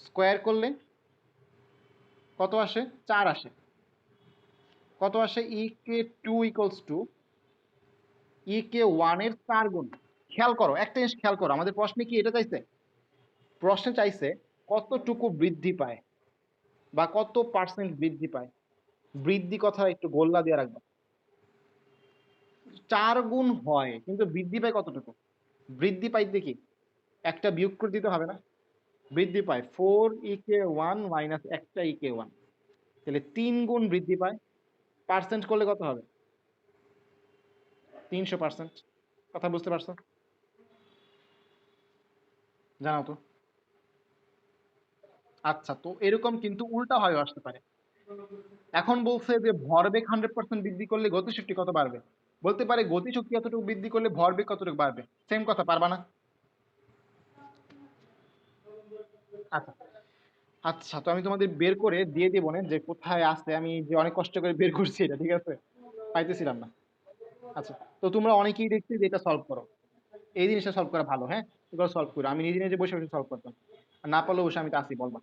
স্কোয়ার করলে কত আসে, 4 আসে। কত আসে, ই কে 2 ইকুয়ালস টু ই কে 1 এর 4 গুণ। খেয়াল করো একটা জিনিস, খেয়াল করো আমাদের প্রশ্নে কি এটা চাইছে, প্রশ্নে চাইছে কতটুকু বৃদ্ধি পায় বা কত পার্সেন্ট বৃদ্ধি পায়। বৃদ্ধি কথা একটু গোল্লা দিয়ে রাখবা, 4 গুণ হয় কিন্তু বৃদ্ধি পায় কতটুকু, বৃদ্ধি পাইতে কি একটা বিয়োগ করে দিতে হবে না, বৃদ্ধি পায় 4 ই কে 1 মাইনাস একটা ই কে 1, তাহলে 3 গুণ বৃদ্ধি পায়। পার্সেন্ট করলে কত হবে, 300%। কথা বুঝতে পারছো? জানাও তো। আচ্ছা, তো এরকম কিন্তু উল্টা হয়ে আসতে পারে। এখন বলছে যে ভরবেগ 100% বৃদ্ধি করলে গতিশক্তি কত বাড়বে, বলতে পারে গতিশক্তি এতটুকু বৃদ্ধি করলে ভরবেগ কতটুকু বাড়বে, সেম কথা, পারবা না? আচ্ছা, আচ্ছা, তো আমি তোমাদের বের করে দিয়ে দিব না যে কোথায় আছে, আমি যে অনেক কষ্ট করে বের করছি এটা, ঠিক আছে, পাইতেছিলাম না। আচ্ছা, তো তোমরা অনেকেই দেখছি যে এটা সলভ করো, এই জিনিসটা সলভ করা ভালো, হ্যাঁ এগুলো সলভ করো, আমি নিজে নিজে বসে বসে সলভ করতাম, আর না পারলে বসে আমি তো আসি, বলবা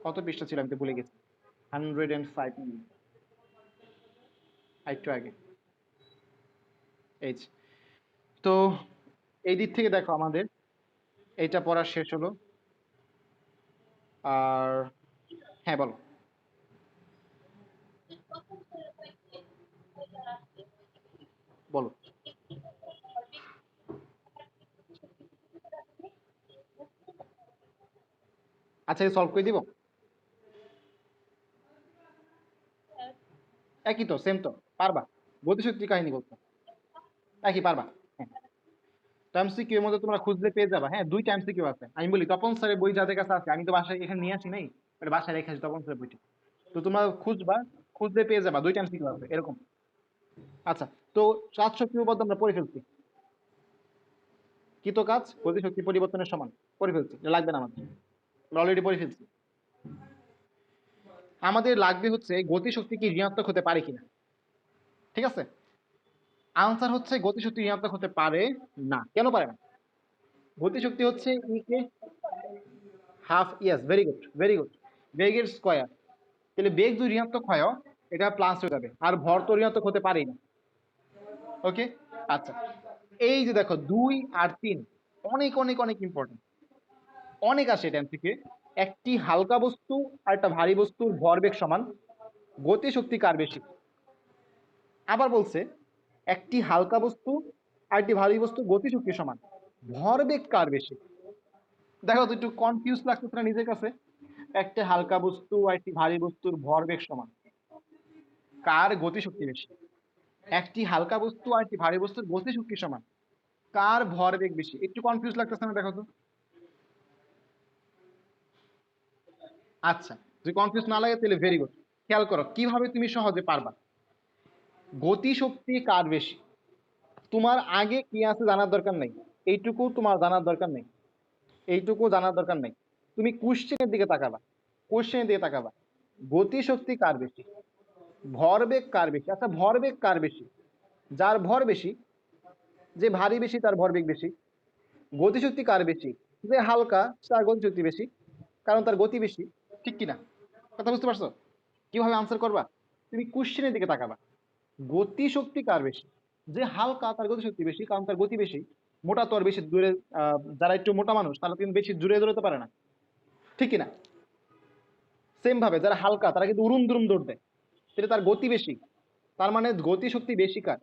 কত পৃষ্ঠা ছিল আমি তো ভুলে গেছি, 105, একটু আগে। এই যে, তো এই দিক থেকে দেখো আমাদের এইটা পড়া শেষ হলো। আর হ্যাঁ বলো। বলো। আচ্ছা, সলভ করে দিব, একই তো, সেম তো, পারবা, গতিশক্তির কাহিনী বলছো, একই পারবা। হ্যাঁ, এমসিকিউ এর মধ্যে তোমরা খুঁজলে পেয়ে যাবা, হ্যাঁ 2টা এমসিকিউ আছে, আমি বলি তপন স্যারের বই যাদের কাছে আছে, আমি তো বাসায় এখানে নিয়ে আসি নাই, ওটা বাসায় রেখে আসি তপন স্যারের বইটা, তো তোমরা খুঁজবা, খুঁজলে পেয়ে যাবা 2টা এমসিকিউ আছে এরকম। আচ্ছা, তো কাজ শক্তির উপপাদ্য আমরা পড়ে ফেলছি। কি তো কাজ? গতিশক্তি পরিবর্তনের সমান। পড়ে ফেলছি, এটা লাগবে না আমাদের, আমরা অলরেডি পড়ে ফেলছি। আমাদের লাগবে হচ্ছে গতিশক্তি কি ঋণাত্মক হতে পারে কিনা। ঠিক আছে, আনসার হচ্ছে গতিশক্তি ঋণাত্মক হতে পারে না। কেন পারে না? গতিশক্তি হচ্ছে E K half, yes, very good, very good, বেগের স্কয়ার। তাহলে বেগ যদি ঋণাত্মক হয় এটা প্লাস হয়ে যাবে, আর ভর তো ঋণাত্মক হতে পারেই না। ওকে, আচ্ছা, এই যে দেখো 2 আর 3 অনেক অনেক অনেক ইম্পর্টেন্ট, অনেক আসে এটা থেকে। একটি হালকা বস্তু আর একটা ভারী বস্তুর ভরবেগ সমান, গতিশক্তি কার বেশি? আবার বলছে একটি হালকা বস্তু আর একটি ভারী বস্তুর গতিশক্তি সমান, ভরবেগ কার বেশি? দেখো তো একটু কনফিউজ লাগতেছে না নিজের কাছে? একটা হালকা বস্তু আর একটি ভারী বস্তুর ভরবেগ সমান, কার গতিশক্তি বেশি? একটি হালকা বস্তু আর একটি ভারী বস্তুর গতিশক্তি সমান, কার ভরবেগ বেশি? একটু কনফিউজ লাগতেছে না? দেখো তো। আচ্ছা, যদি কনফিউজ না লাগে তাহলে ভেরি গুড। খেয়াল করো কিভাবে তুমি সহজে পারবা। গতিশক্তি কার বেশি, তোমার আগে কি আছে জানার দরকার নেই, এইটুকু তোমার জানার দরকার নেই, এইটুকু জানার দরকার নেই। তুমি কোশ্চেনের দিকে তাকাবা, কোশ্চেনের দিকে তাকাবা, গতিশক্তি কার বেশি, ভরবেগ কার বেশি। আচ্ছা, ভরবেগ কার বেশি? যার ভর বেশি, যে ভারী বেশি তার ভরবেগ বেশি। গতিশক্তি কার বেশি? যে হালকা তার গতিশক্তি বেশি, কারণ তার গতি বেশি। ঠিক কিনা? কথা বুঝতে পারছো কিভাবে আনসার করবা? তুমি কোশ্চেনের দিকে তাকাবা, গতিশক্তি কার বেশি? যে হালকা তার গতিশক্তি বেশি, কারণ তার গতি বেশি। মোটা তো আর বেশি দূরে, যারা একটু মোটা মানুষ তারা কিন্তু বেশি দূরে দৌড়াতে পারে না। ঠিক কিনা? সেম ভাবে যারা হালকা তারা কিন্তু উড়ুম দুরুম দৌড় দেয়, সেটা তার গতি বেশি। তার মানে গতিশক্তি বেশি কার?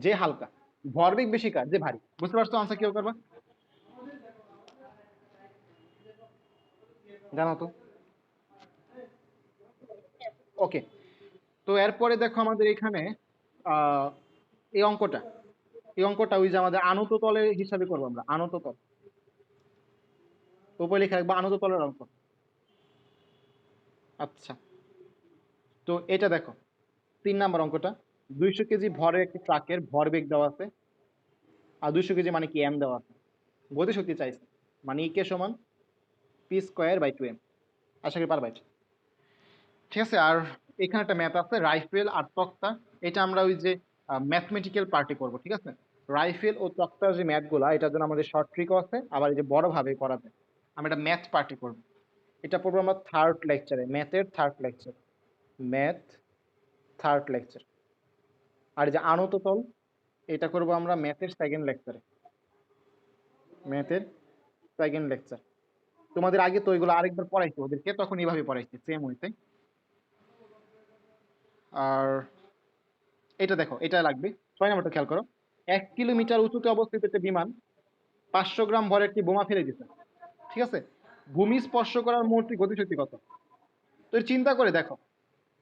যে হালকা। ভরবেগ বেশি কার? যে ভারী। বুঝতে পারছো আনসার কি করবা? জানো তো। ওকে, তো এরপরে দেখো আমাদের এখানে আহ এই অঙ্কটা, এই অঙ্কটা ওই যে আমাদের আনত তলের হিসাবে করবো আমরা, আনত তল। তো উপরে লিখে রাখবো আনত তলের অঙ্ক। আচ্ছা, তো এটা দেখো 3 নাম্বার অঙ্কটা। 200 কেজি ভরের একটি ট্রাকের ভরবেগ দেওয়া আছে, আর 200 কেজি মানে কি এম দেওয়া আছে। গতিশক্তি চাইছে, মানে ই কে সমান p²/2m। আশা করি পারবা এটা। ঠিক আছে, আর এখানে একটা ম্যাথ আছে রাইফেল আর তক্তা। এটা আমরা ওই যে ম্যাথমেটিক্যাল পার্টি করব। ঠিক আছে, রাইফেল ও তক্তার যে ম্যাথগুলা, এটার জন্য আমাদের শর্ট ট্রিকও আছে, আবার এই যে বড় ভাবে করা যায়। আমরা এটা ম্যাথ পার্টি করব, এটা পড়বো আমরা থার্ড লেকচারে, ম্যাথের third lecture, math third lecture. আর এই যে আনত তল, এটা করব আমরা ম্যাথের সেকেন্ড লেকচারে, ম্যাথের সেকেন্ড লেকচার। তোমাদের আগে তো ওইগুলো আরেকবার পড়াইছি ওদেরকে, তখন এইভাবে পড়াইছি সেম হইতে। আর এটা দেখো, এটা লাগবে 6 নম্বরটা খেয়াল করো। 1 কিলোমিটার উঁচুতে অবস্থিত একটা বিমান 500 গ্রাম ভরের একটি বোমা ফেলে দিচ্ছে। ঠিক আছে, ভূমি স্পর্শ করার মুহূর্তে গতিশক্তি কত? তো চিন্তা করে দেখো,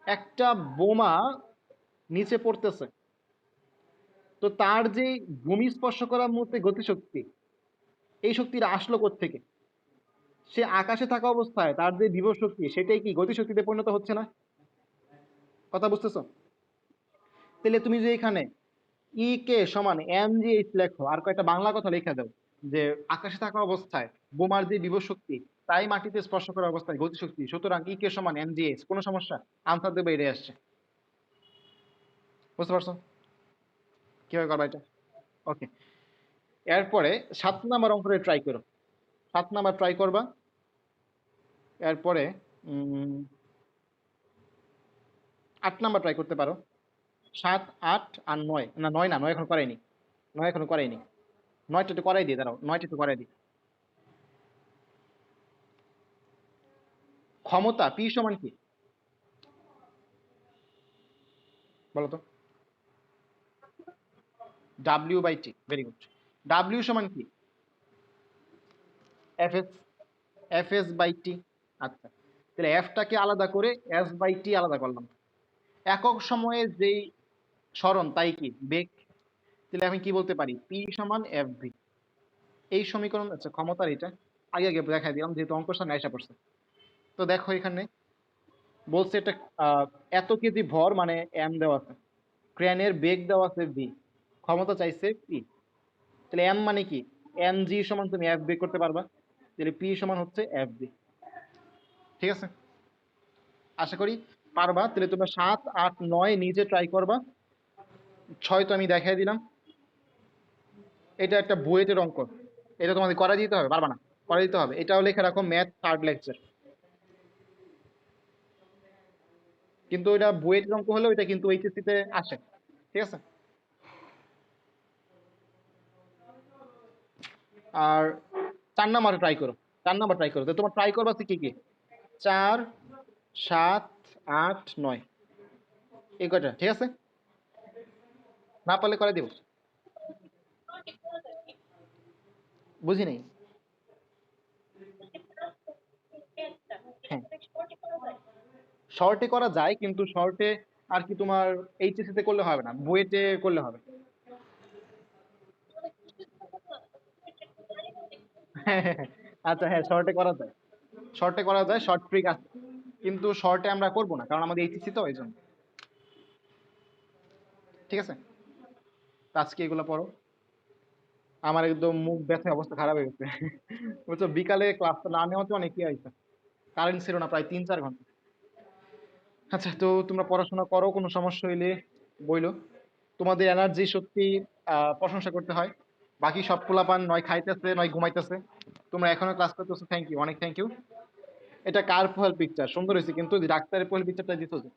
একটা বোমা নিচে পড়তেছে, তো তার যে ভূমি স্পর্শ করার মুহূর্তে গতিশক্তি, এই শক্তিটা আসলো কোত্থেকে? সে আকাশে থাকা অবস্থায় তার যে বিভব শক্তি, সেটাই কি গতিশক্তিতে পরিণত হচ্ছে না? কথা বুঝতেছো? তাহলে তুমি যে এখানে ই কে সমান এম জি এইচ লেখো, আর কয়েকটা বাংলা কথা লিখে দাও যে আকাশে থাকা অবস্থায় বোমার যে বিভব শক্তি, তাই মাটিতে স্পর্শ করা অবস্থায় গতিশক্তি, সুতরাং ই কে সমান এম জি এইচ। কোনো সমস্যা? আনসার দেবে এটাই আসছে। বুঝতে পারছো কিভাবে করবা এটা? ওকে, এরপরে 7 নাম্বার অঙ্কটা ট্রাই করো, 7 নাম্বার ট্রাই করবা। এরপরে 8 নাম্বার ট্রাই করতে পারো। 7, 8 আর 9, না 9 না, 9 এখন করাইনি, 9 এখনো করাইনি। 9টা একটু করাই দিই, দাঁড়াও 9টা একটু করাই দিই। ক্ষমতা পি সমান কি বলো তো? W/T, very good. ডাব্লিউ সমান কি? Fs, Fs/T। আচ্ছা, তাহলে এফটাকে আলাদা করে S/T আলাদা করলাম। একক সময়ে যেই সরণ তাই কি বেগ। তাহলে আমি কি বলতে পারি? পি সমান এফভি। এই সমীকরণ, আচ্ছা ক্ষমতার এটা আগে আগে দেখাই দিলাম যেহেতু অঙ্কর সামনে আসা পড়ছে। তো দেখো এখানে বলছে এটা এত কেজি ভর মানে এম দেওয়া আছে, ক্রেনের বেগ দেওয়া আছে ভি, ক্ষমতা চাইছে পি, তাহলে এম মানে কি, এন জি সমান তুমি এফ বের করতে পারবা, তাহলে পি সমান হচ্ছে এফ বি। ঠিক আছে, আশা করি পারবা। তাহলে তোমরা 7, 8, 9 নিজে ট্রাই করবা। 6 তো আমি দেখাই দিলাম। এটা একটা বুয়েটের অঙ্ক, এটা তোমাদের করা দিতে হবে, পারবা না, করা দিতে হবে। এটাও লেখা রাখো, ম্যাথ 3rd লেকচার। কিন্তু এটা বুয়েটের অঙ্ক হলেও এটা কিন্তু এইচএসসি তে আসে। ঠিক আছে, আর 4 নাম্বারে ট্রাই করো, 4 নাম্বার ট্রাই করো। তো তোমার ট্রাই করবা কি কি, 4, 7, 8, 9, এই কয়টা। ঠিক আছে, না পারলে করে দিব। বুঝি নাই। হ্যাঁ, শর্টে করা যায়, কিন্তু শর্টে আর কি তোমার এইচএসসি তে করলে হবে না, বুয়েটে করলে হবে। হ্যাঁ হ্যাঁ হ্যাঁ। আচ্ছা হ্যাঁ, শর্টে করা যায়, শর্টে করা যায়, শর্ট ট্রিক আছে, কিন্তু শর্টে আমরা করবো না, কারণ আমাদের এইচএসসি তো, এই জন্য। ঠিক আছে, তো আজকে এগুলো পড়ো। আমার একদম মুখ ব্যথায় অবস্থা খারাপ হয়ে গেছে। বুঝছো, বিকালে ক্লাসটা না নেওয়াতে অনেক কি হয়েছে, কারেন্ট ছিল না প্রায় 3-4 ঘন্টা। আচ্ছা, তো তোমরা পড়াশোনা করো, কোনো সমস্যা হইলে বইলো। তোমাদের এনার্জি সত্যি প্রশংসা করতে হয়। বাকি সব পোলাপান নয় খাইতেছে নয় ঘুমাইতেছে, তোমরা এখনো ক্লাস করতেছো, থ্যাংক ইউ, অনেক থ্যাংক ইউ। এটা কার প্রোফাইল পিকচার সুন্দর হয়েছে, কিন্তু ডাক্তারের প্রোফাইল পিকচারটা দিত যে।